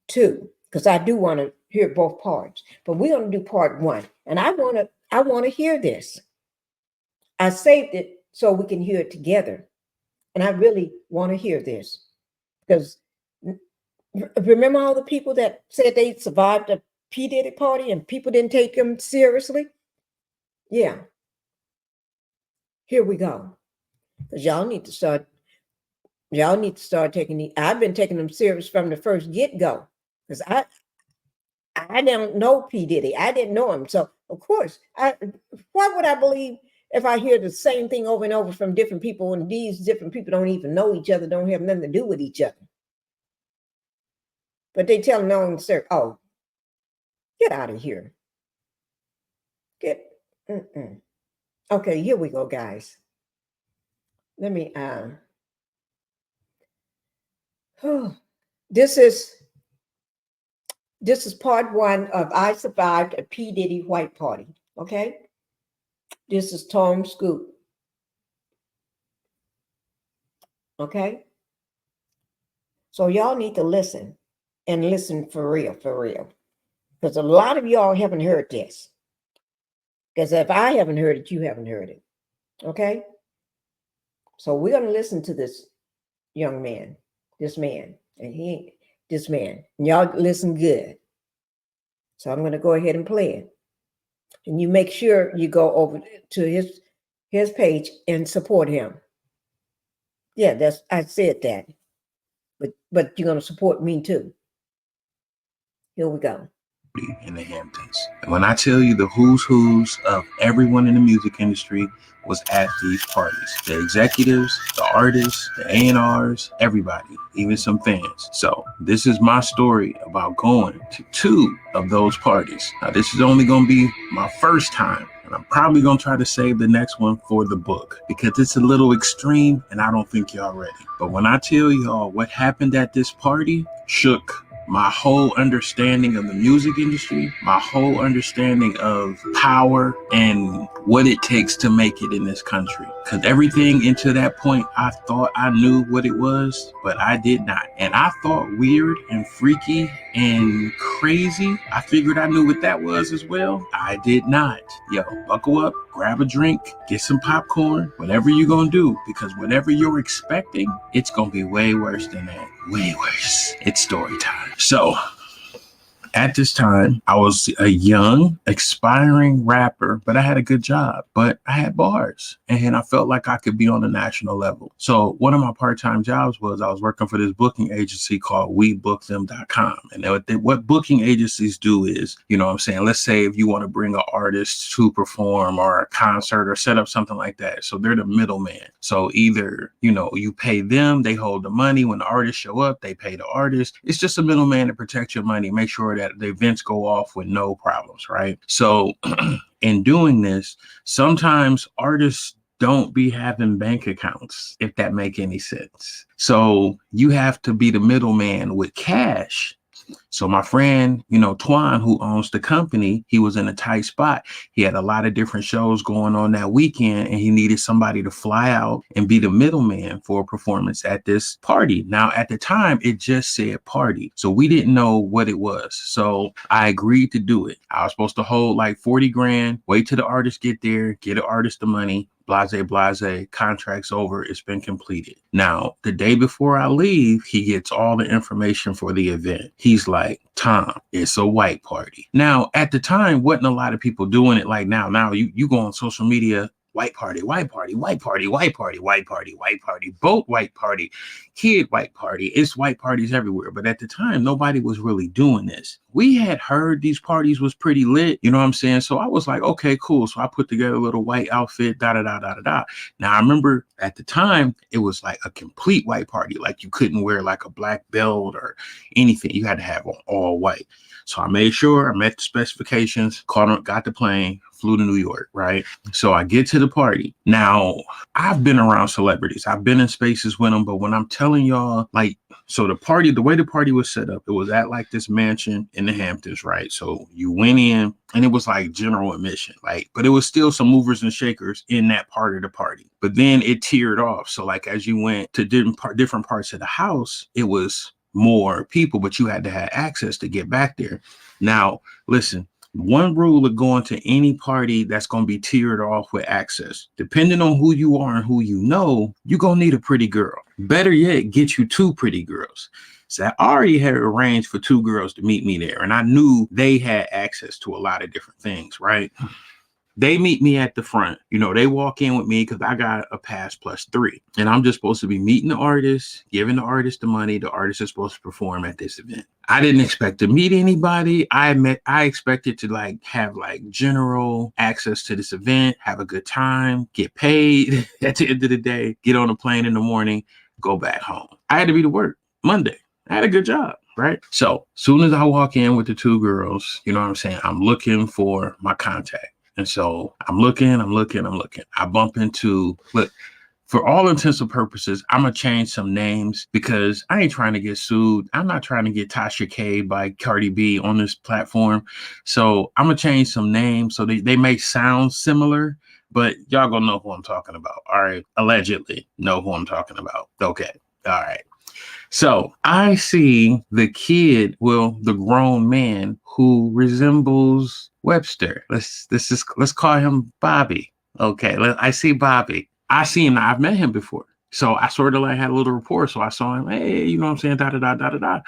two, because I do want to hear both parts. But we're going to do part one, and I want to hear this. I saved it so we can hear it together, and I really want to hear this, because remember all the people that said they survived P. Diddy party and people didn't take him seriously? Yeah. Here we go. Because y'all need to start taking I've been taking them serious from the first get-go. Because I don't know P. Diddy. I didn't know him. So of course, why would I believe if I hear the same thing over and over from different people and these different people don't even know each other, don't have nothing to do with each other? But they tell no, sir, oh, get out of here. Okay, here we go, guys. Let me this is part one of I Survived a P. Diddy White Party. Okay. This is Tom Scoop. Okay. So y'all need to listen and listen for real. Because a lot of y'all haven't heard this. Because if I haven't heard it, you haven't heard it. Okay. So we're going to listen to this young man, this man. And y'all listen good. So I'm going to go ahead and play it. And you make sure you go over to his page and support him. Yeah, I said that. But you're going to support me too. Here we go. In the Hamptons. And when I tell you the who's of everyone in the music industry was at these parties, the executives, the artists, the A&Rs, everybody, even some fans. So this is my story about going to 2 of those parties. Now this is only going to be my first time, and I'm probably going to try to save the next one for the book because it's a little extreme and I don't think y'all ready. But when I tell y'all what happened at this party, shook my whole understanding of the music industry, my whole understanding of power and what it takes to make it in this country. Because everything into that point, I thought I knew what it was, but I did not. And I thought weird and freaky and crazy. I figured I knew what that was as well. I did not. Yo, buckle up, grab a drink, get some popcorn, whatever you're gonna do, because whatever you're expecting, it's gonna be way worse than that. Way worse. It's story time. So, at this time, I was a young, aspiring rapper, but I had a good job, but I had bars and I felt like I could be on a national level. So one of my part-time jobs was I was working for this booking agency called WeBookThem.com. And what booking agencies do is, you know what I'm saying? Let's say if you want to bring an artist to perform or a concert or set up something like that. So they're the middleman. So either, you know, you pay them, they hold the money. When the artists show up, they pay the artist. It's just a middleman to protect your money, make sure that the events go off with no problems, right? So in doing this, sometimes artists don't be having bank accounts, if that make any sense. So you have to be the middleman with cash. So my friend, you know, Twan, who owns the company, he was in a tight spot. He had a lot of different shows going on that weekend, and he needed somebody to fly out and be the middleman for a performance at this party. Now, at the time, it just said party. So we didn't know what it was. So I agreed to do it. I was supposed to hold like 40 grand, wait till the artist get there, get the artist the money, blase, contract's over, it's been completed. Now, the day before I leave, he gets all the information for the event. He's like, Tom, it's a white party. Now, at the time, wasn't a lot of people doing it like now. Now you go on social media, white party, white party, white party, white party, white party, white party, boat white party, kid white party. It's white parties everywhere. But at the time, nobody was really doing this. We had heard these parties was pretty lit. You know what I'm saying? So I was like, okay, cool. So I put together a little white outfit, da-da-da-da-da-da. Now, I remember at the time, it was like a complete white party. Like you couldn't wear like a black belt or anything. You had to have on all white. So I made sure I met the specifications, got the plane, flew to New York, right? So I get to the party. Now, I've been around celebrities. I've been in spaces with them, but when I'm telling y'all, like, so the way the party was set up, it was at like this mansion in the Hamptons, right? So you went in and it was like general admission, like, but it was still some movers and shakers in that part of the party. But then it tiered off. So like as you went to different parts of the house, it was more people, but you had to have access to get back there. Now, listen, one rule of going to any party that's going to be tiered off with access, depending on who you are and who you know, you're going to need a pretty girl. Better yet, get you 2 pretty girls. So I already had arranged for 2 girls to meet me there. And I knew they had access to a lot of different things, right? They meet me at the front. You know, they walk in with me because I got a pass +3. And I'm just supposed to be meeting the artist, giving the artist the money. The artist is supposed to perform at this event. I didn't expect to meet anybody. I expected to like have like general access to this event, have a good time, get paid at the end of the day, get on a plane in the morning, go back home. I had to be to work Monday. I had a good job, right? So soon as I walk in with the 2 girls, you know what I'm saying? I'm looking for my contact. And so I'm looking. I bump into, look, for all intents and purposes, I'm going to change some names because I ain't trying to get sued. I'm not trying to get Tasha K by Cardi B on this platform. So I'm going to change some names so they may sound similar, but y'all gonna know who I'm talking about. All right. Allegedly know who I'm talking about. Okay. All right. So I see the kid, well, the grown man who resembles Webster. Let's call him Bobby. Okay, I see Bobby. I see him. I've met him before. So I sort of like had a little rapport. So I saw him, hey, you know what I'm saying? Da da da da da da.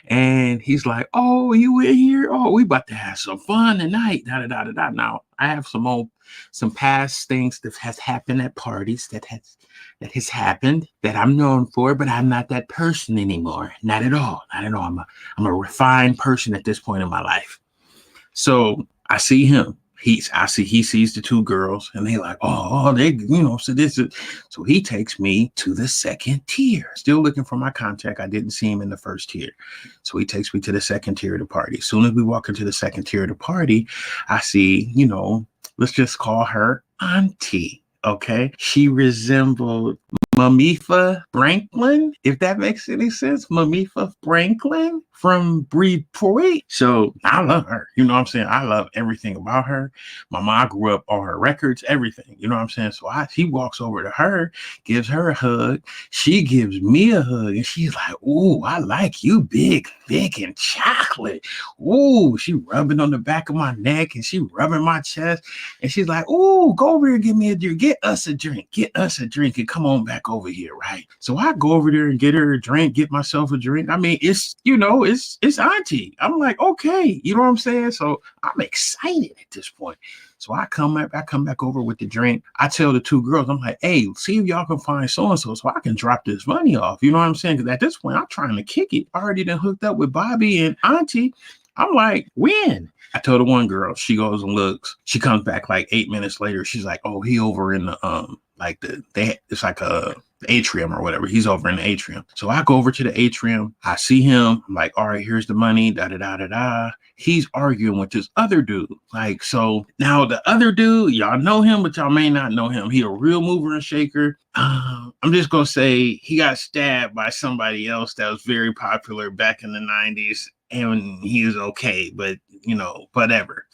And he's like, oh, you in here? Oh, we about to have some fun tonight. Da da da da da. Now I have some past things that has happened at parties that has happened that I'm known for, but I'm not that person anymore. Not at all. Not at all. I'm a refined person at this point in my life. So I see him. He sees the 2 girls and they like, oh, they, you know, so he takes me to the 2nd tier. Still looking for my contact. I didn't see him in the 1st tier. So he takes me to the 2nd tier of the party. As soon as we walk into the 2nd tier of the party, I see, you know, let's just call her Auntie. Okay. She resembled Mamifa Franklin, if that makes any sense. Mamifa Franklin from Bridgeport. So I love her. You know what I'm saying? I love everything about her. My mom grew up on her records, everything. You know what I'm saying? So he walks over to her, gives her a hug. She gives me a hug. And she's like, ooh, I like you big, thick, and chocolate. Ooh, she rubbing on the back of my neck and she rubbing my chest. And she's like, ooh, go over here and give me a drink. Get us a drink. Get us a drink and come on back over here, right? So I go over there and get her a drink, get myself a drink. I mean, it's, you know, it's Auntie. I'm like, okay, you know what I'm saying? So I'm excited at this point. So I come back over with the drink. I tell the 2 girls, I'm like, hey, see if y'all can find so-and-so so I can drop this money off. You know what I'm saying? Because at this point, I'm trying to kick it. I already done hooked up with Bobby and Auntie. I'm like, when? I told the 1 girl, she goes and looks. She comes back like 8 minutes later. She's like, oh, he over in the, it's like a atrium or whatever. He's over in the atrium. So I go over to the atrium. I see him. I'm like, all right, here's the money. Da da da da da. He's arguing with this other dude. Like, so now the other dude, y'all know him, but y'all may not know him. He a real mover and shaker. I'm just gonna say he got stabbed by somebody else that was very popular back in the 90s. And he was okay, but you know, whatever.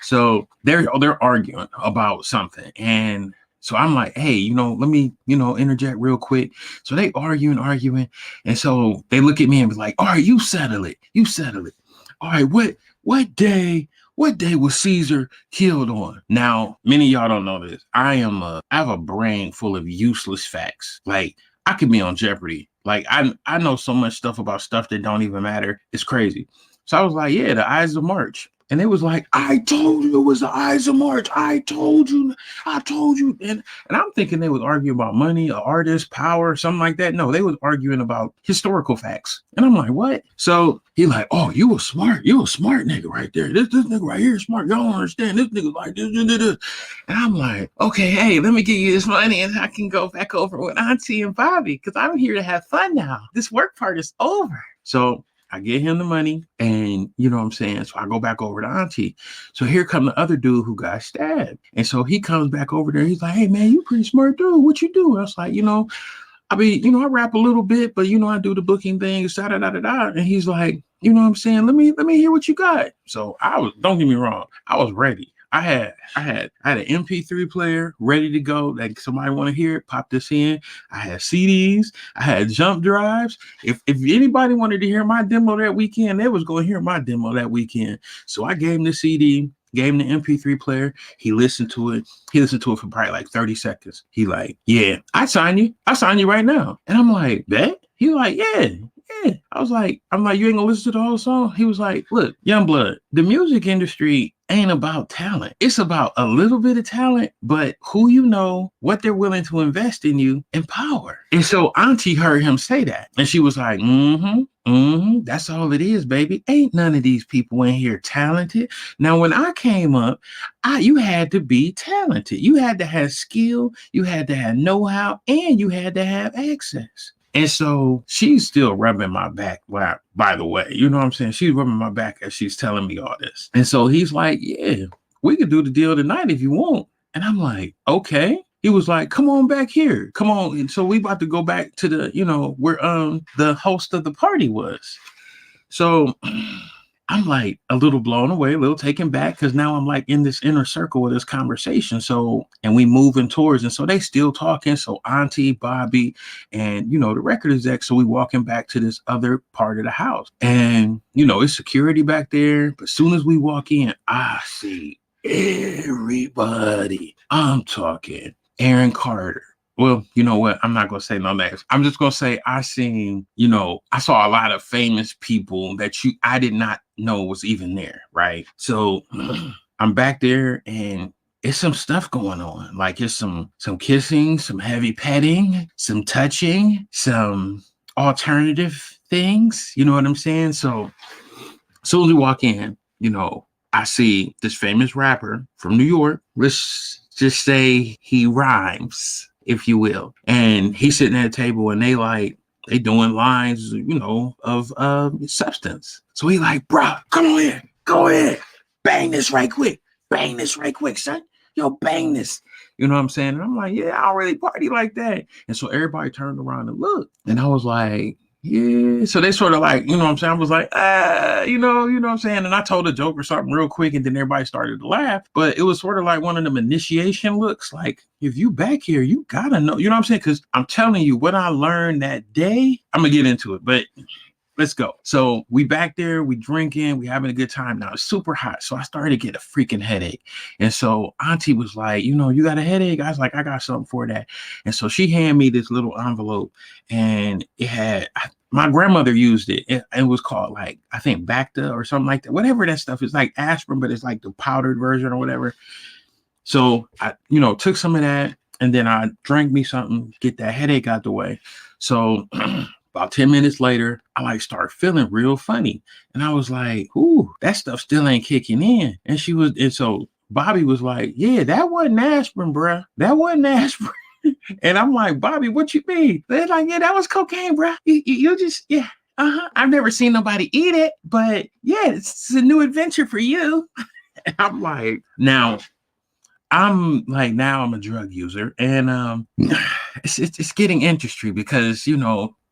So they're arguing about something. And so I'm like, hey, you know, let me, you know, interject real quick. So they arguing. And so they look at me and be like, all right, you settle it. All right, what day was Caesar killed on? Now, many of y'all don't know this. I have a brain full of useless facts. Like, I could be on Jeopardy. Like, I know so much stuff about stuff that don't even matter. It's crazy. So I was like, yeah, the Ides of March. And it was like, I told you it was the Ides of March. I told you. And I'm thinking they was arguing about money, an artist, power, something like that. No, they was arguing about historical facts. And I'm like, what? So he like, oh, you a smart nigga right there. This nigga right here is smart. Y'all don't understand. This nigga like this. And I'm like, okay, hey, let me give you this money and I can go back over with Auntie and Bobby because I'm here to have fun now. This work part is over. So I get him the money and you know what I'm saying? So I go back over to Auntie. So here come the other dude who got stabbed. And so he comes back over there. He's like, hey man, you pretty smart dude. What you do? I was like, you know, I mean, you know, I rap a little bit, but you know, I do the booking things, da da da da da. And he's like, you know what I'm saying? Let me hear what you got. So don't get me wrong, I was ready. I had an MP3 player ready to go. Like somebody want to hear it, pop this in. I had CDs, I had jump drives. If anybody wanted to hear my demo that weekend, they was going to hear my demo that weekend. So I gave him the CD, gave him the MP3 player. He listened to it. He listened to it for probably like 30 seconds. He like, yeah, I sign you right now. And I'm like, bet? He like, yeah, yeah. I'm like, you ain't gonna listen to the whole song? He was like, look, Youngblood, the music industry ain't about talent. It's about a little bit of talent, but who you know, what they're willing to invest in you, and power. And so Auntie heard him say that. And she was like, that's all it is, baby. Ain't none of these people in here talented. Now, when I came up, you had to be talented. You had to have skill, you had to have know-how, and you had to have access. And so she's still rubbing my back, by the way, you know what I'm saying? She's rubbing my back as she's telling me all this. And so he's like, yeah, we could do the deal tonight if you want. And I'm like, okay. He was like, come on back here. Come on. And so we about to go back to the, where the host of the party was. So I'm like a little blown away, a little taken back, because now I'm like in this inner circle of this conversation. So, and we moving towards, and so they still talking. So Auntie, Bobby, and, the record exec. So we walking back to this other part of the house, and, it's security back there. But as soon as we walk in, I see everybody. I'm talking Aaron Carter. Well, you know what? I'm not going to say no names. I'm just going to say I saw a lot of famous people that I did not know was even there, right? So I'm back there and it's some stuff going on. Like it's some kissing, some heavy petting, some touching, some alternative things. You know what I'm saying? So as soon as we walk in, I see this famous rapper from New York. Let's just say he rhymes, if you will. And he's sitting at a table and they doing lines, of substance. So he like, bro, come on in, go ahead, bang this right quick, son. Yo, bang this. You know what I'm saying? And I'm like, yeah, I don't really party like that. And so everybody turned around and looked. And I was like, yeah. So they sort of like, you know what I'm saying? I was like, you know what I'm saying? And I told a joke or something real quick, and then everybody started to laugh. But it was sort of like one of them initiation looks. Like, if you back here, you gotta know, you know what I'm saying? Because I'm telling you, what I learned that day, I'm gonna get into it, but let's go. So we back there, we drinking, we having a good time. Now it's super hot. So I started to get a freaking headache. And so Auntie was like, you got a headache? I was like, I got something for that. And so she handed me this little envelope, and it had, my grandmother used it. It was called like, I think Bacta or something like that. Whatever that stuff is, like aspirin, but it's like the powdered version or whatever. So I, took some of that, and then I drank me something, get that headache out the way. So about 10 minutes later, I start feeling real funny. And I was like, ooh, that stuff still ain't kicking in. And so Bobby was like, yeah, that wasn't aspirin, bruh. That wasn't aspirin. And I'm like, Bobby, what you mean? They're like, yeah, that was cocaine, bruh. You just, yeah. I've never seen nobody eat it, but yeah, it's a new adventure for you. And I'm like, now I'm a drug user, and it's getting interesting because,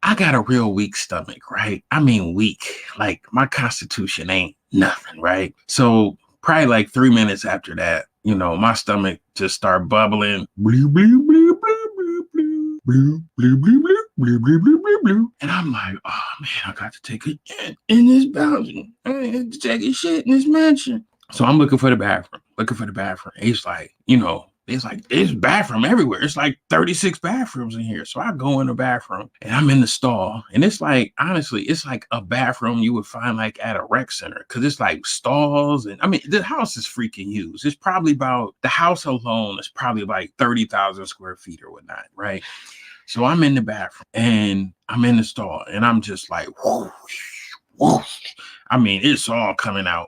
I got a real weak stomach, right? I mean, weak, like my constitution ain't nothing, right? So probably like 3 minutes after that, my stomach just started bubbling. Blue, blue, blue, blue, blue, blue, blue, blue, blue, blue, blue, blue, blue, blue. And I'm like, oh man, I got to take a shit in this bathroom. I have to take a shit in this mansion. So I'm looking for the bathroom. It's like, there's bathroom everywhere. It's like 36 bathrooms in here. So I go in the bathroom and I'm in the stall. And it's like, honestly, it's like a bathroom you would find like at a rec center. Cause it's like stalls. And I mean, the house is freaking huge. It's probably the house alone is probably like 30,000 square feet or whatnot. Right. So I'm in the bathroom and I'm in the stall and I'm just like, whoosh, whoosh. I mean, it's all coming out.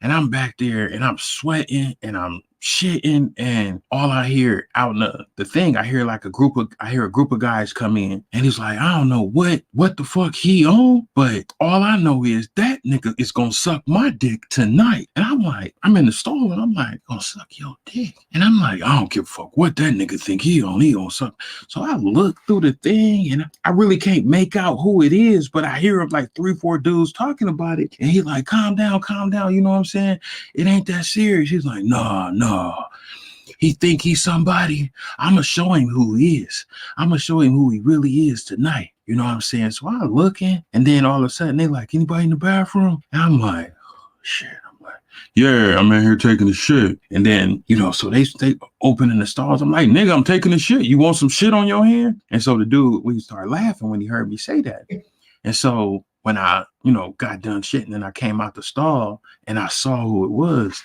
And I'm back there and I'm sweating and I'm shitting, and all I hear out in the thing, I hear a group of guys come in, and he's like, I don't know what the fuck he on, but all I know is that nigga is gonna suck my dick tonight. And I'm like, I'm in the stall and I'm like, gonna suck your dick. And I'm like, I don't give a fuck what that nigga think he gonna suck. So I look through the thing and I really can't make out who it is, but I hear like 3-4 dudes talking about it, and he like, calm down, you know what I'm saying? It ain't that serious. He's like, nah. He think he's somebody. I'ma show him who he is. I'ma show him who he really is tonight. You know what I'm saying? So I'm looking, and then all of a sudden they like, anybody in the bathroom? And I'm like, oh, shit. I'm like, yeah, I'm in here taking a shit. And then, so they opening the stalls. I'm like, nigga, I'm taking a shit. You want some shit on your hand? And so the dude, we started laughing when he heard me say that. And so when I, got done shitting and I came out the stall and I saw who it was,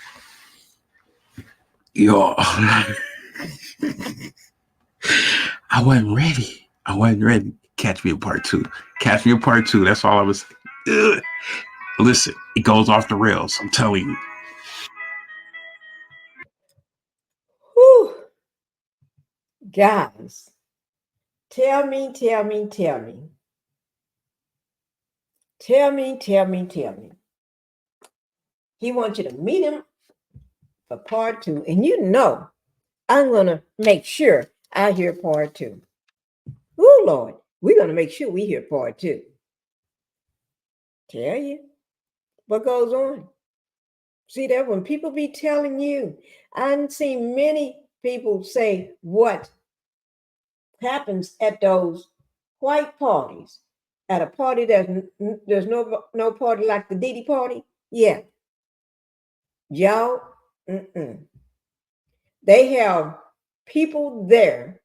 yo, I wasn't ready. I wasn't ready. Catch me in part two. Catch me in part two. That's all I was. Ugh. Listen, it goes off the rails. I'm telling you. Whew. Guys, tell me. He wants you to meet him for part two. And I'm going to make sure I hear part two. Oh, Lord, we're going to make sure we hear part two. Tell you what goes on. See that when people be telling you, I've seen many people say what happens at those white parties. At a party there's no party like the Diddy party. Yeah. Y'all, they have people there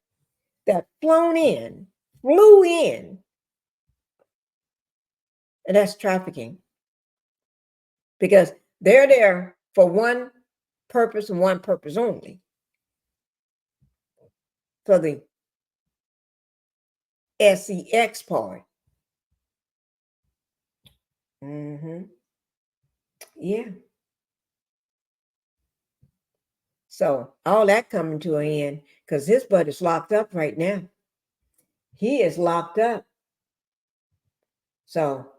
that flew in, and that's trafficking. Because they're there for one purpose and one purpose only. For the sex part. Yeah. So all that coming to an end because his butt is locked up right now. He is locked up. So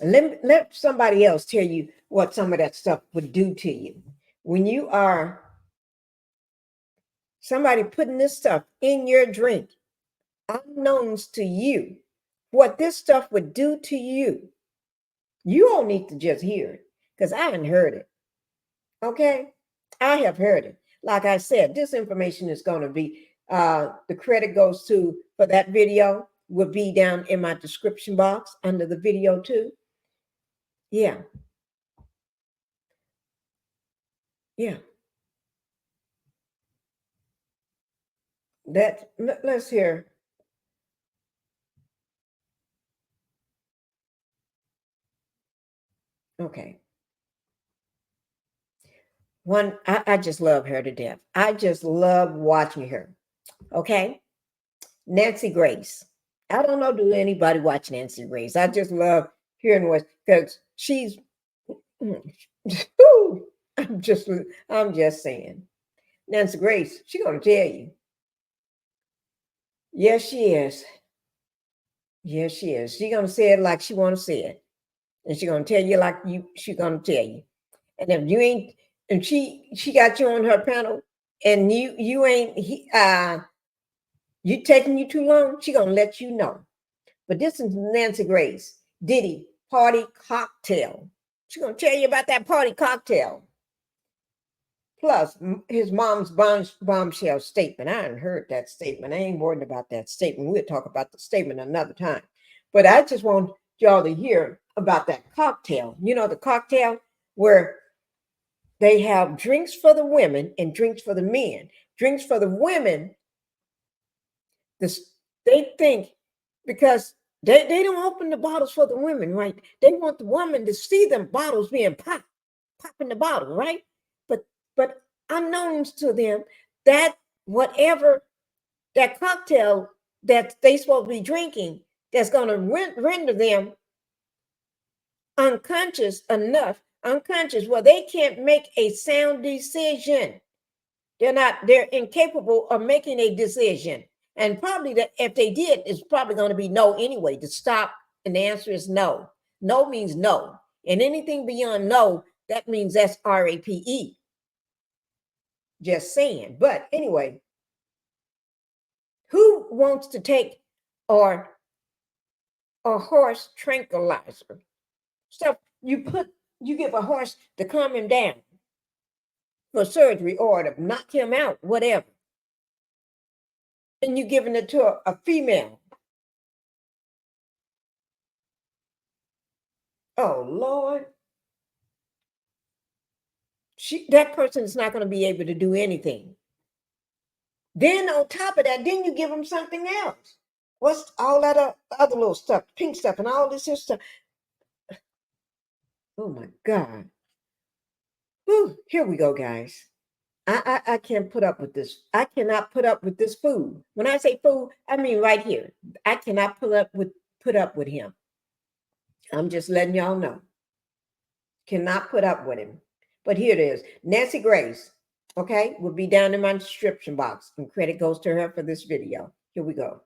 let somebody else tell you what some of that stuff would do to you. When you are somebody putting this stuff in your drink, unknowns to you, what this stuff would do to you, you all need to just hear it because I haven't heard it. Okay? I have heard it. Like I said, this information is going to be, the credit goes to, for that video, will be down in my description box under the video too. Yeah. Yeah. Let's hear. Okay. One, I just love her to death. I just love watching her. Okay. Nancy Grace. I don't know, do anybody watch Nancy Grace? I just love hearing what, because she's, I'm just saying. Nancy Grace, she's going to tell you. Yes, she is. Yes, she is. She's going to say it like she want to say it. And she's going to tell you like she's going to tell you. And if you ain't, and she got you on her panel and you ain't, you taking you too long, she going to let you know. But this is Nancy Grace, Diddy party cocktail. She's going to tell you about that party cocktail. Plus, his mom's bombshell statement. I haven't heard that statement. I ain't worried about that statement. We'll talk about the statement another time. But I just want y'all to hear about that cocktail. You know, the cocktail where they have drinks for the women and drinks for the men. Drinks for the women, they think because they don't open the bottles for the women, right? They want the woman to see them bottles being popping the bottle, right? But unknowns to them that whatever that cocktail that they supposed to be drinking that's going to render them unconscious where they can't make a sound decision. They're incapable of making a decision. And probably that if they did, it's probably going to be no anyway, to stop. And the answer is no. No means no. And anything beyond no, that means that's RAPE. Just saying. But anyway, who wants to take a horse tranquilizer? So you give a horse to calm him down for surgery or to knock him out, whatever. And you're giving it to a female. Oh, Lord. That person is not going to be able to do anything. Then on top of that, then you give them something else. What's all that other little stuff, pink stuff, and all this here stuff? Oh my God. Whew, here we go, guys. I can't put up with this. I cannot put up with this food. When I say food, I mean right here. I cannot put up with him. I'm just letting y'all know. Cannot put up with him. But here it is. Nancy Graves, okay, will be down in my description box. And credit goes to her for this video. Here we go.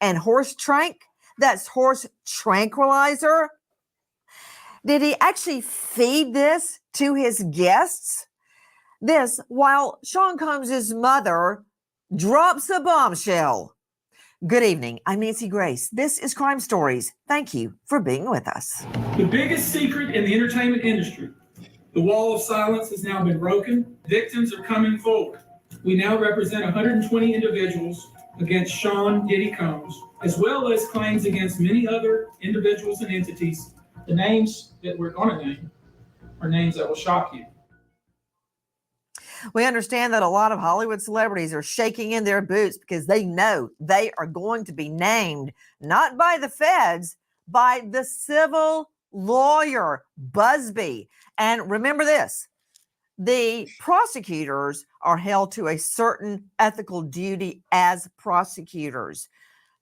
And horse trank, that's horse tranquilizer. Did he actually feed this to his guests? This while Sean Combs' mother drops a bombshell. Good evening. I'm Nancy Grace. This is Crime Stories. Thank you for being with us. The biggest secret in the entertainment industry. The wall of silence has now been broken. Victims are coming forward. We now represent 120 individuals against Sean Diddy Combs, as well as claims against many other individuals and entities. The names that we're going to name are names that will shock you. We understand that a lot of Hollywood celebrities are shaking in their boots because they know they are going to be named, not by the feds, by the civil lawyer, Busby. And remember this, the prosecutors are held to a certain ethical duty as prosecutors.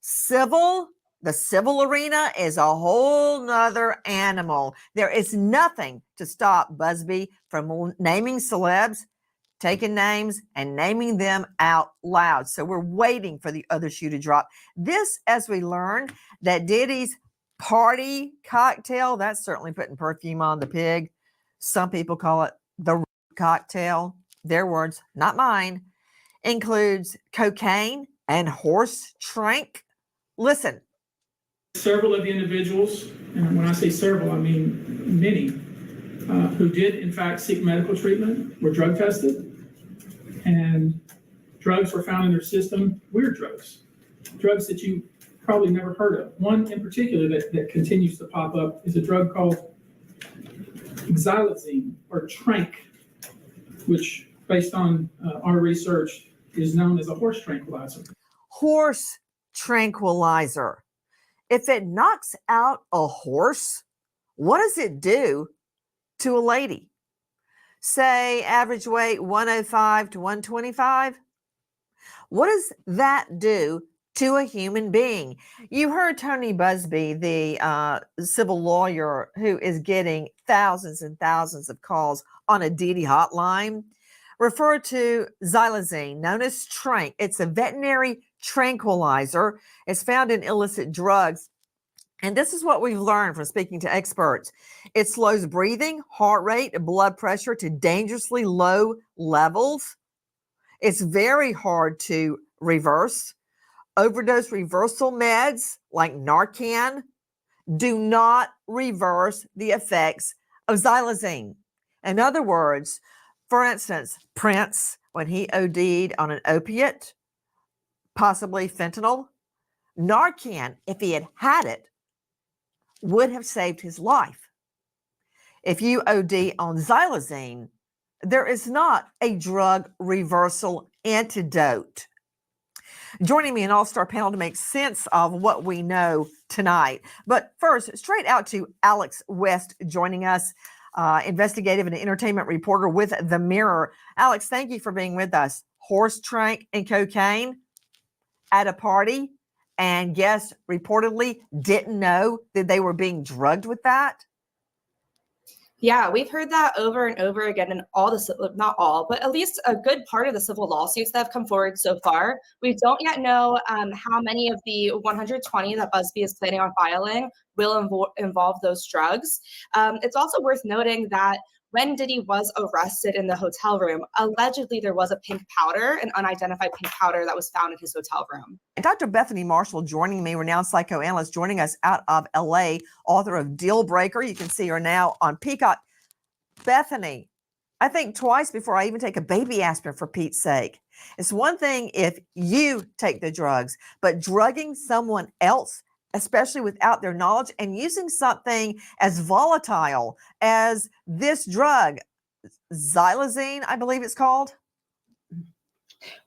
The civil arena is a whole nother animal. There is nothing to stop Busby from naming celebs, taking names and naming them out loud. So we're waiting for the other shoe to drop. This, as we learned, that Diddy's party cocktail, that's certainly putting perfume on the pig. Some people call it the cocktail. Their words, not mine. Includes cocaine and horse trank. Listen. Several of the individuals, and when I say several, I mean many, who did in fact seek medical treatment were drug tested, and drugs were found in their system, weird drugs that you probably never heard of. One in particular that continues to pop up is a drug called xylazine or trank, which based on our research is known as a horse tranquilizer. Horse tranquilizer. If it knocks out a horse, what does it do to a lady? Say average weight 105 to 125. What does that do to a human being? You heard Tony Busby, the civil lawyer who is getting thousands and thousands of calls on a Diddy hotline, refer to xylazine, known as trank. It's a veterinary tranquilizer. It's found in illicit drugs. And this is what we've learned from speaking to experts. It slows breathing, heart rate, and blood pressure to dangerously low levels. It's very hard to reverse. Overdose reversal meds like Narcan do not reverse the effects of xylazine. In other words, for instance, Prince, when he OD'd on an opiate, possibly fentanyl, Narcan, if he had had it, would have saved his life. If you OD on xylazine, there is not a drug reversal antidote. Joining me an all-star panel to make sense of what we know tonight. But first, straight out to Alex West joining us, investigative and entertainment reporter with The Mirror. Alex, thank you for being with us. Horse trank and cocaine at a party, and guests reportedly didn't know that they were being drugged with that. Yeah, we've heard that over and over again in all the, not all, but at least a good part of the civil lawsuits that have come forward so far. We don't yet know how many of the 120 that Busby is planning on filing will involve those drugs. It's also worth noting that when Diddy was arrested in the hotel room, allegedly there was a pink powder, an unidentified pink powder that was found in his hotel room. Dr. Bethany Marshall joining me, renowned psychoanalyst, joining us out of LA, author of Deal Breaker. You can see her now on Peacock. Bethany, I think twice before I even take a baby aspirin, for Pete's sake. It's one thing if you take the drugs, but drugging someone else, especially without their knowledge, and using something as volatile as this drug, xylazine, I believe it's called.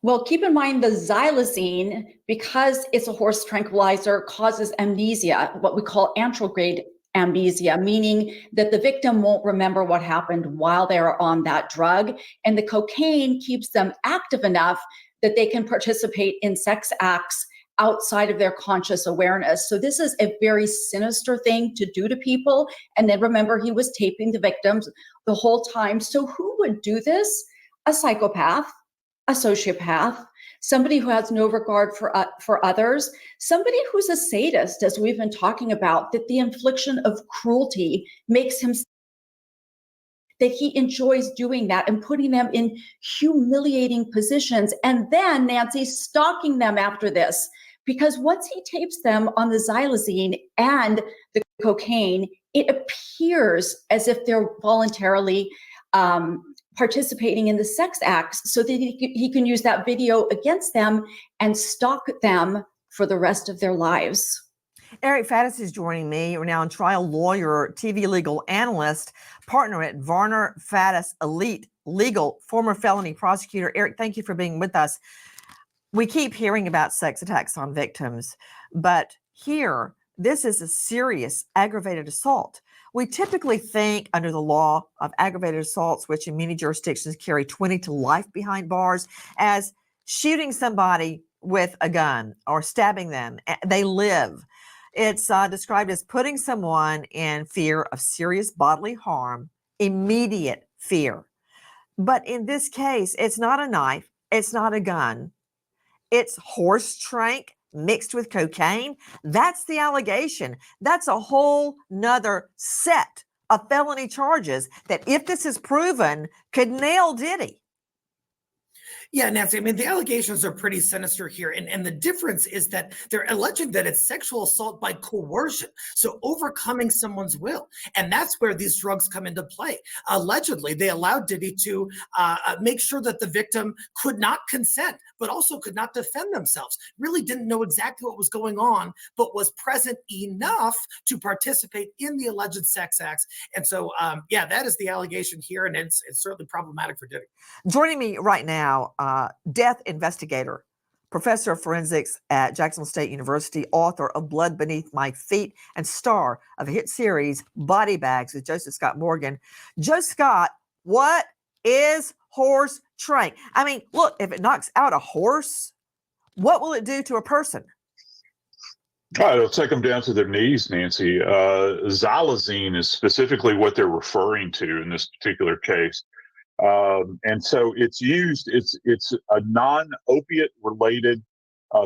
Well, keep in mind the xylazine, because it's a horse tranquilizer, causes amnesia, what we call anterograde amnesia, meaning that the victim won't remember what happened while they're on that drug. And the cocaine keeps them active enough that they can participate in sex acts outside of their conscious awareness. So this is a very sinister thing to do to people. And then remember, he was taping the victims the whole time. So who would do this? A psychopath, a sociopath, somebody who has no regard for others, somebody who's a sadist, as we've been talking about, that the infliction of cruelty makes him, that he enjoys doing that and putting them in humiliating positions. And then Nancy stalking them after this, because once he tapes them on the xylazine and the cocaine, it appears as if they're voluntarily participating in the sex acts, so that he can use that video against them and stalk them for the rest of their lives. Eric Faddis is joining me. We're now trial lawyer, TV legal analyst, partner at Varner Faddis Elite Legal, former felony prosecutor. Eric, thank you for being with us. We keep hearing about sex attacks on victims, but here, this is a serious aggravated assault. We typically think under the law of aggravated assaults, which in many jurisdictions carry 20 to life behind bars, as shooting somebody with a gun or stabbing them. They live. It's described as putting someone in fear of serious bodily harm, immediate fear. But in this case, it's not a knife. It's not a gun. It's horse trank mixed with cocaine. That's the allegation. That's a whole nother set of felony charges that, if this is proven, could nail Diddy. Yeah, Nancy, I mean, the allegations are pretty sinister here. And the difference is that they're alleging that it's sexual assault by coercion. So overcoming someone's will. And that's where these drugs come into play. Allegedly, they allowed Diddy to make sure that the victim could not consent, but also could not defend themselves. Really didn't know exactly what was going on, but was present enough to participate in the alleged sex acts. And so, yeah, that is the allegation here. And it's certainly problematic for Diddy. Joining me right now, death investigator, professor of forensics at Jacksonville State University, author of Blood Beneath My Feet, and star of a hit series, Body Bags, with Joseph Scott Morgan. Joe Scott, what is horse trank? I mean, look, if it knocks out a horse, what will it do to a person? It'll take them down to their knees, Nancy. Xylazine is specifically what they're referring to in this particular case. And so it's used, it's a non-opiate related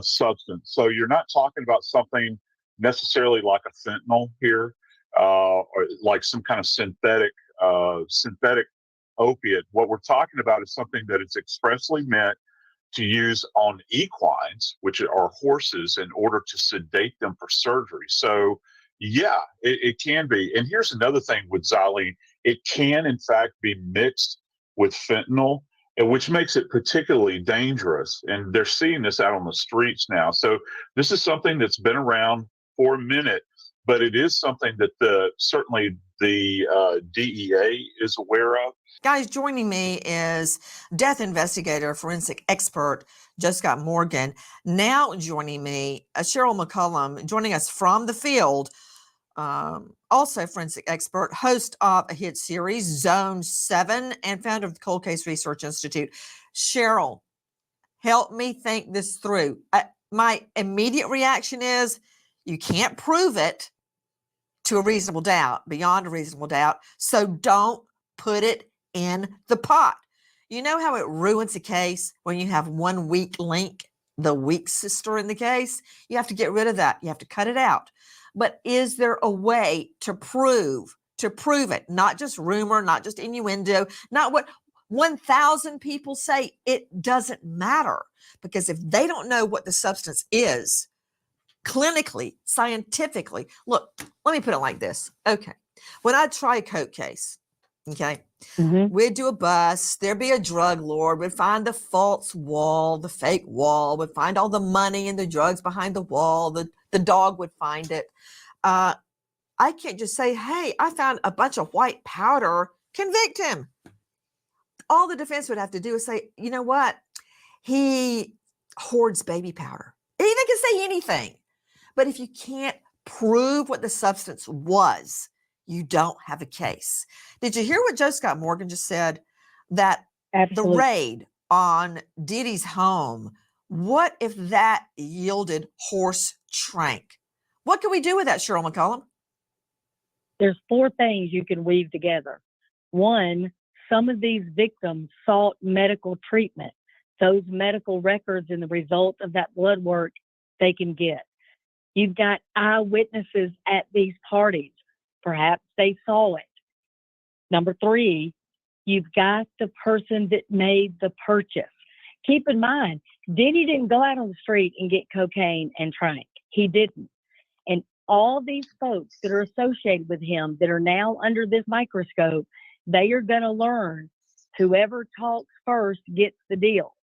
substance. So you're not talking about something necessarily like a fentanyl here, or like some kind of synthetic opiate. What we're talking about is something that it's expressly meant to use on equines, which are horses, in order to sedate them for surgery. So yeah, it can be. And here's another thing with xylazine. It can in fact be mixed with fentanyl, which makes it particularly dangerous. And they're seeing this out on the streets now. So this is something that's been around for a minute, but it is something that certainly the DEA is aware of. Guys, joining me is death investigator, forensic expert, Joe Scott Morgan. Now joining me, Cheryl McCollum, joining us from the field, also forensic expert, host of a hit series, Zone 7, and founder of the Cold Case Research Institute. Cheryl, help me think this through. My immediate reaction is you can't prove it to a reasonable doubt, beyond a reasonable doubt, so don't put it in the pot. You know how it ruins a case when you have one weak link, the weak sister in the case? You have to get rid of that. You have to cut it out. But is there a way to prove it? Not just rumor, not just innuendo, not what 1,000 people say. It doesn't matter, because if they don't know what the substance is, clinically, scientifically, look, let me put it like this. Okay. When I try a coke case, okay, we'd do a bust, there'd be a drug lord, we'd find the false wall, the fake wall, we'd find all the money and the drugs behind the wall, the dog would find it. I can't just say, hey, I found a bunch of white powder, convict him. All the defense would have to do is say, you know what? He hoards baby powder. They can say anything. But if you can't prove what the substance was, you don't have a case. Did you hear what Joe Scott Morgan just said? That the raid on Diddy's home, what if that yielded horse trank? What can we do with that, Cheryl McCollum? There's 4 things you can weave together. One, some of these victims sought medical treatment. Those medical records and the result of that blood work they can get. You've got eyewitnesses at these parties. Perhaps they saw it. Number 3, you've got the person that made the purchase. Keep in mind, Diddy didn't go out on the street and get cocaine and trank. He didn't. And all these folks that are associated with him that are now under this microscope, they are going to learn whoever talks first gets the deal.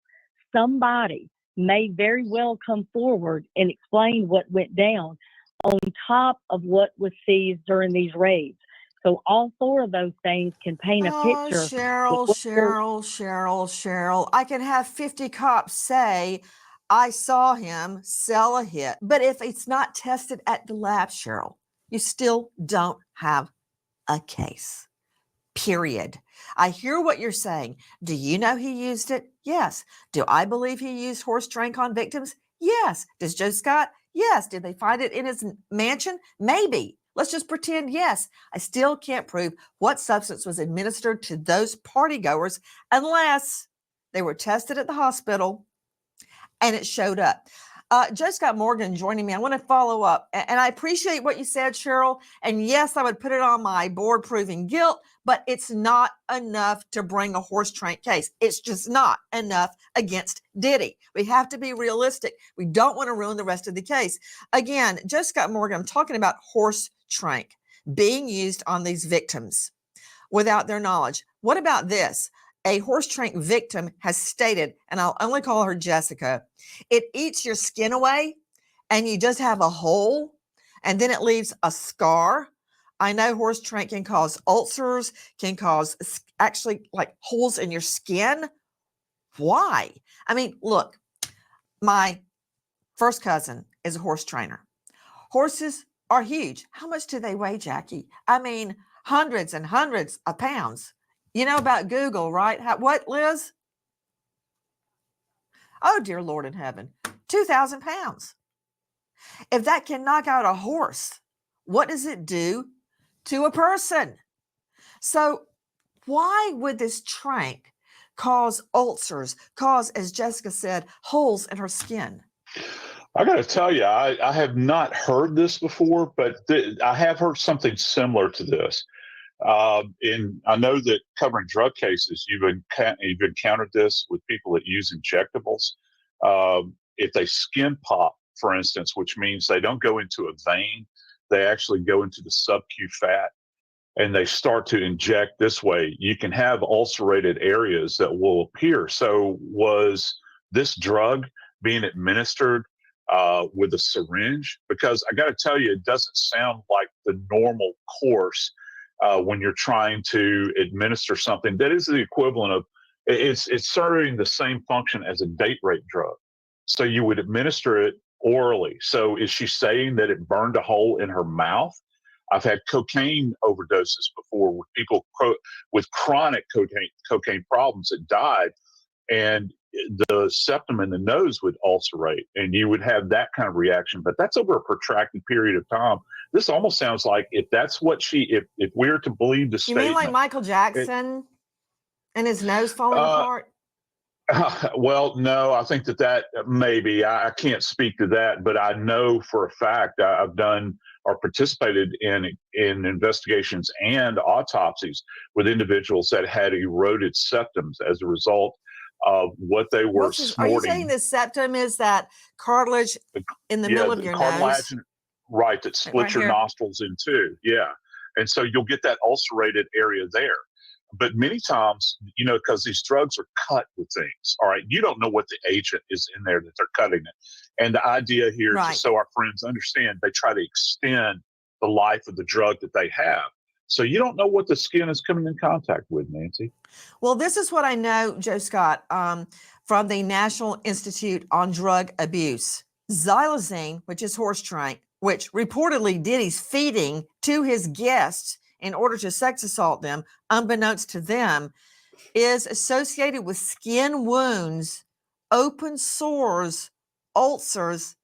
Somebody may very well come forward and explain what went down on top of what was seized during these raids. So all 4 of those things can paint a picture. Cheryl. I can have 50 cops say, I saw him sell a hit. But if it's not tested at the lab, Cheryl, you still don't have a case. Period. I hear what you're saying. Do you know he used it? Yes. Do I believe he used horse trank on victims? Yes. Does Joe Scott? Yes. Did they find it in his mansion? Maybe. Let's just pretend yes. I still can't prove what substance was administered to those party goers unless they were tested at the hospital and it showed up. Joe Scott Morgan joining me. I want to follow up. And I appreciate what you said, Cheryl. And yes, I would put it on my board proving guilt, but it's not enough to bring a horse trank case. It's just not enough against Diddy. We have to be realistic. We don't want to ruin the rest of the case. Again, Joe Scott Morgan, I'm talking about horse trank being used on these victims without their knowledge. What about this? A horse trank victim has stated, and I'll only call her Jessica, it eats your skin away and you just have a hole and then it leaves a scar. I know horse trank can cause ulcers, can cause actually like holes in your skin. Why? I mean, look, my first cousin is a horse trainer. Horses are huge. How much do they weigh, Jackie? I mean, hundreds and hundreds of pounds. You know about Google, right? What, Liz? Oh, dear Lord in heaven. 2,000 pounds. If that can knock out a horse, what does it do to a person? So why would this trank cause ulcers, cause, as Jessica said, holes in her skin? I got to tell you, I have not heard this before, but I have heard something similar to this. And I know that covering drug cases, you've encountered this with people that use injectables. If they skin pop, for instance, which means they don't go into a vein, they actually go into the sub-Q fat and they start to inject this way, you can have ulcerated areas that will appear. So was this drug being administered with a syringe? Because I got to tell you, it doesn't sound like the normal course when you're trying to administer something that is the equivalent of, it's serving the same function as a date rape drug. So you would administer it orally. So is she saying that it burned a hole in her mouth? I've had cocaine overdoses before with people with chronic cocaine problems that died, and the septum in the nose would ulcerate, and you would have that kind of reaction. But that's over a protracted period of time. This almost sounds like if that's what if we're to believe the You statement. mean like Michael Jackson and his nose falling apart? Well, no, I think that maybe I can't speak to that, but I know for a fact I've done or participated in investigations and autopsies with individuals that had eroded septums as a result of what they were snorting. Are you saying the septum is that cartilage in the middle of your nose? Right, that splits your nostrils in two. Yeah. And so you'll get that ulcerated area there. But many times, because these drugs are cut with things, all right, you don't know what the agent is in there that they're cutting it. And the idea here, just so our friends understand, they try to extend the life of the drug that they have. So you don't know what the skin is coming in contact with, Nancy. Well, this is what I know, Joe Scott, from the National Institute on Drug Abuse. Xylazine, which is horse trank, which reportedly Diddy's feeding to his guests in order to sex assault them, unbeknownst to them, is associated with skin wounds, open sores, ulcers,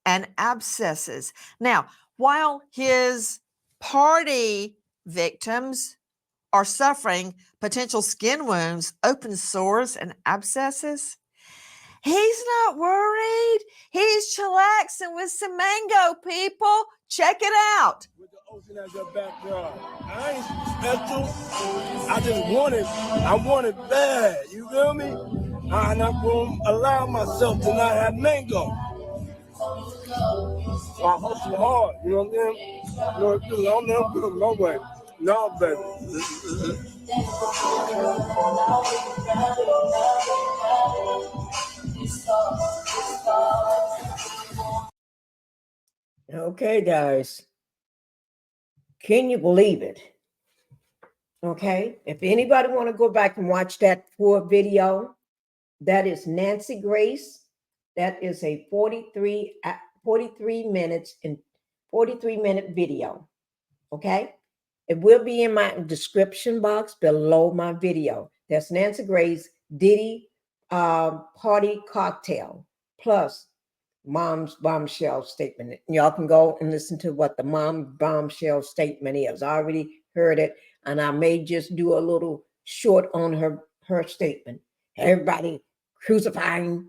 and abscesses. Now, while his party victims are suffering potential skin wounds, open sores, and abscesses, he's not worried. He's chillaxing with some mango, people. Check it out. Ocean as your backyard. I ain't special. I just want it bad. You feel me? I'm not going to allow myself to not have mango. So I hustle hard. You know what I'm saying? You know, I'm never put no way. No, baby. Okay, guys. Can you believe it? Okay. If anybody want to go back and watch that full video, that is Nancy Grace. That is a 43 minutes and 43-minute video. Okay. It will be in my description box below my video. That's Nancy Grace Diddy party cocktail plus mom's bombshell statement. Y'all can go and listen to what the mom bombshell statement is. I already heard it, and I may just do a little short on her statement. Everybody crucifying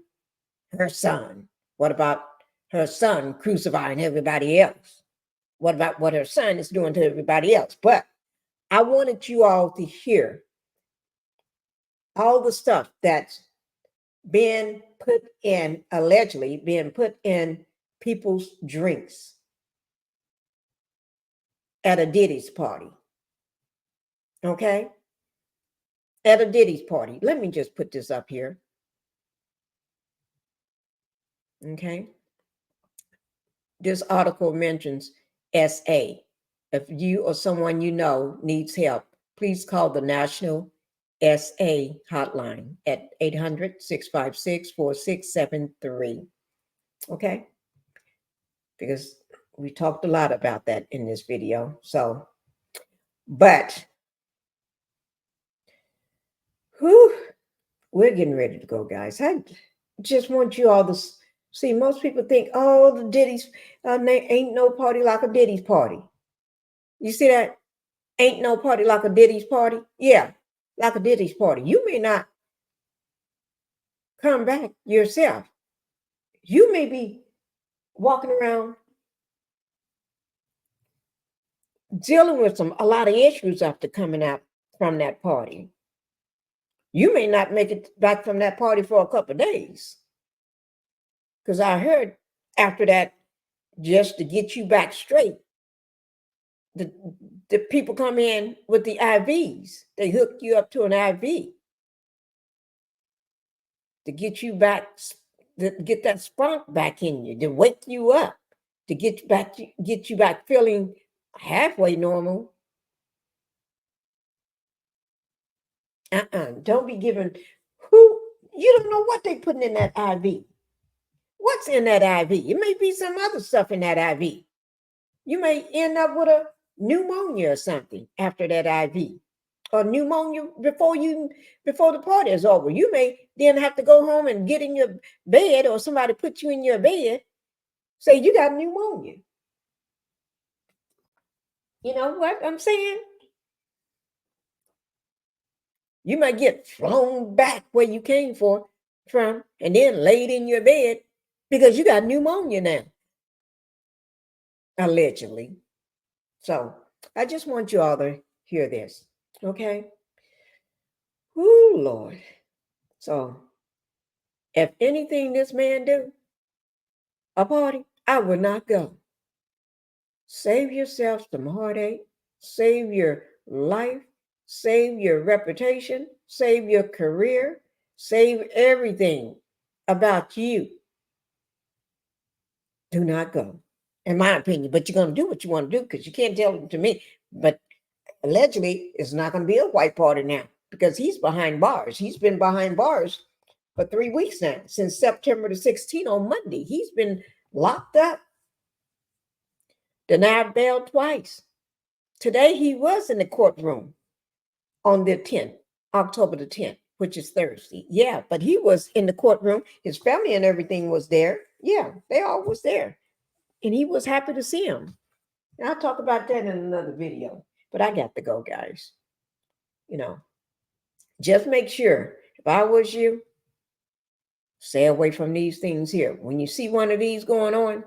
her son. What about her son crucifying everybody else? What about what her son is doing to everybody else? But I wanted you all to hear all the stuff that's been put in, allegedly being put in people's drinks at a Diddy's party. Okay? At a Diddy's party. Let me just put this up here. Okay? This article mentions SA. If you or someone you know needs help, please call the National SA hotline at 800-656-4673. Okay? Because we talked a lot about that in this video. So, but we're getting ready to go, guys. I just want you all to see. Most people think, oh, the Diddy's ain't no party like a Diddy's party. You see that? Ain't no party like a Diddy's party. Yeah, like a Diddy's party. You may not come back yourself. You may be walking around dealing with a lot of issues after coming out from that party. You may not make it back from that party for a couple of days. Because I heard after that, just to get you back straight, the people come in with the IVs. They hook you up to an IV to get you back, to get that spunk back in you, to wake you up, to get you back feeling halfway normal. Don't be giving you don't know what they putting in that IV. What's in that IV? It may be some other stuff in that IV. You may end up with a pneumonia or something after that IV, or pneumonia before the party is over. You may then have to go home and get in your bed, or somebody put you in your bed, say you got pneumonia. You know what I'm saying? You might get flown back where you came from, and then laid in your bed because you got pneumonia now, allegedly. So I just want you all to hear this, okay? Ooh, Lord. So if anything this man do, a party, I would not go. Save yourself some heartache, save your life, save your reputation, save your career, save everything about you. Do not go, in my opinion. But you're going to do what you want to do, because you can't tell it to me. But allegedly, it's not going to be a white party now, because he's behind bars. He's been behind bars for 3 weeks now, since September the 16th on Monday. He's been locked up, denied bail twice. Today he was in the courtroom on the 10th, October the 10th, which is Thursday. Yeah, but he was in the courtroom. His family and everything was there. Yeah, they all was there. And he was happy to see him. And I'll talk about that in another video. But I got to go, guys. You know, just make sure, if I was you, stay away from these things here. When you see one of these going on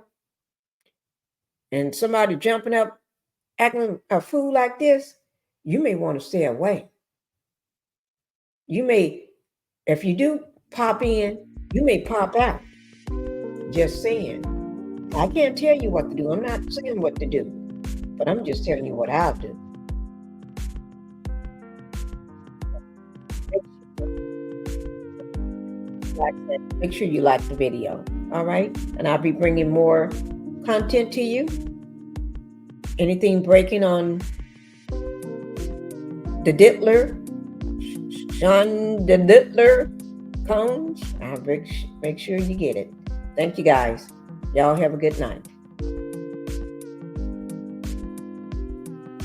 and somebody jumping up, acting a fool like this, you may want to stay away. You may, if you do pop in, you may pop out. Just saying. I can't tell you what to do. I'm not saying what to do, but I'm just telling you what I'll do. Make sure you like the video, all right? And I'll be bringing more content to you. Anything breaking on the Dittler, Sean the Dittler Combs, I'll make sure you get it. Thank you, guys. Y'all have a good night.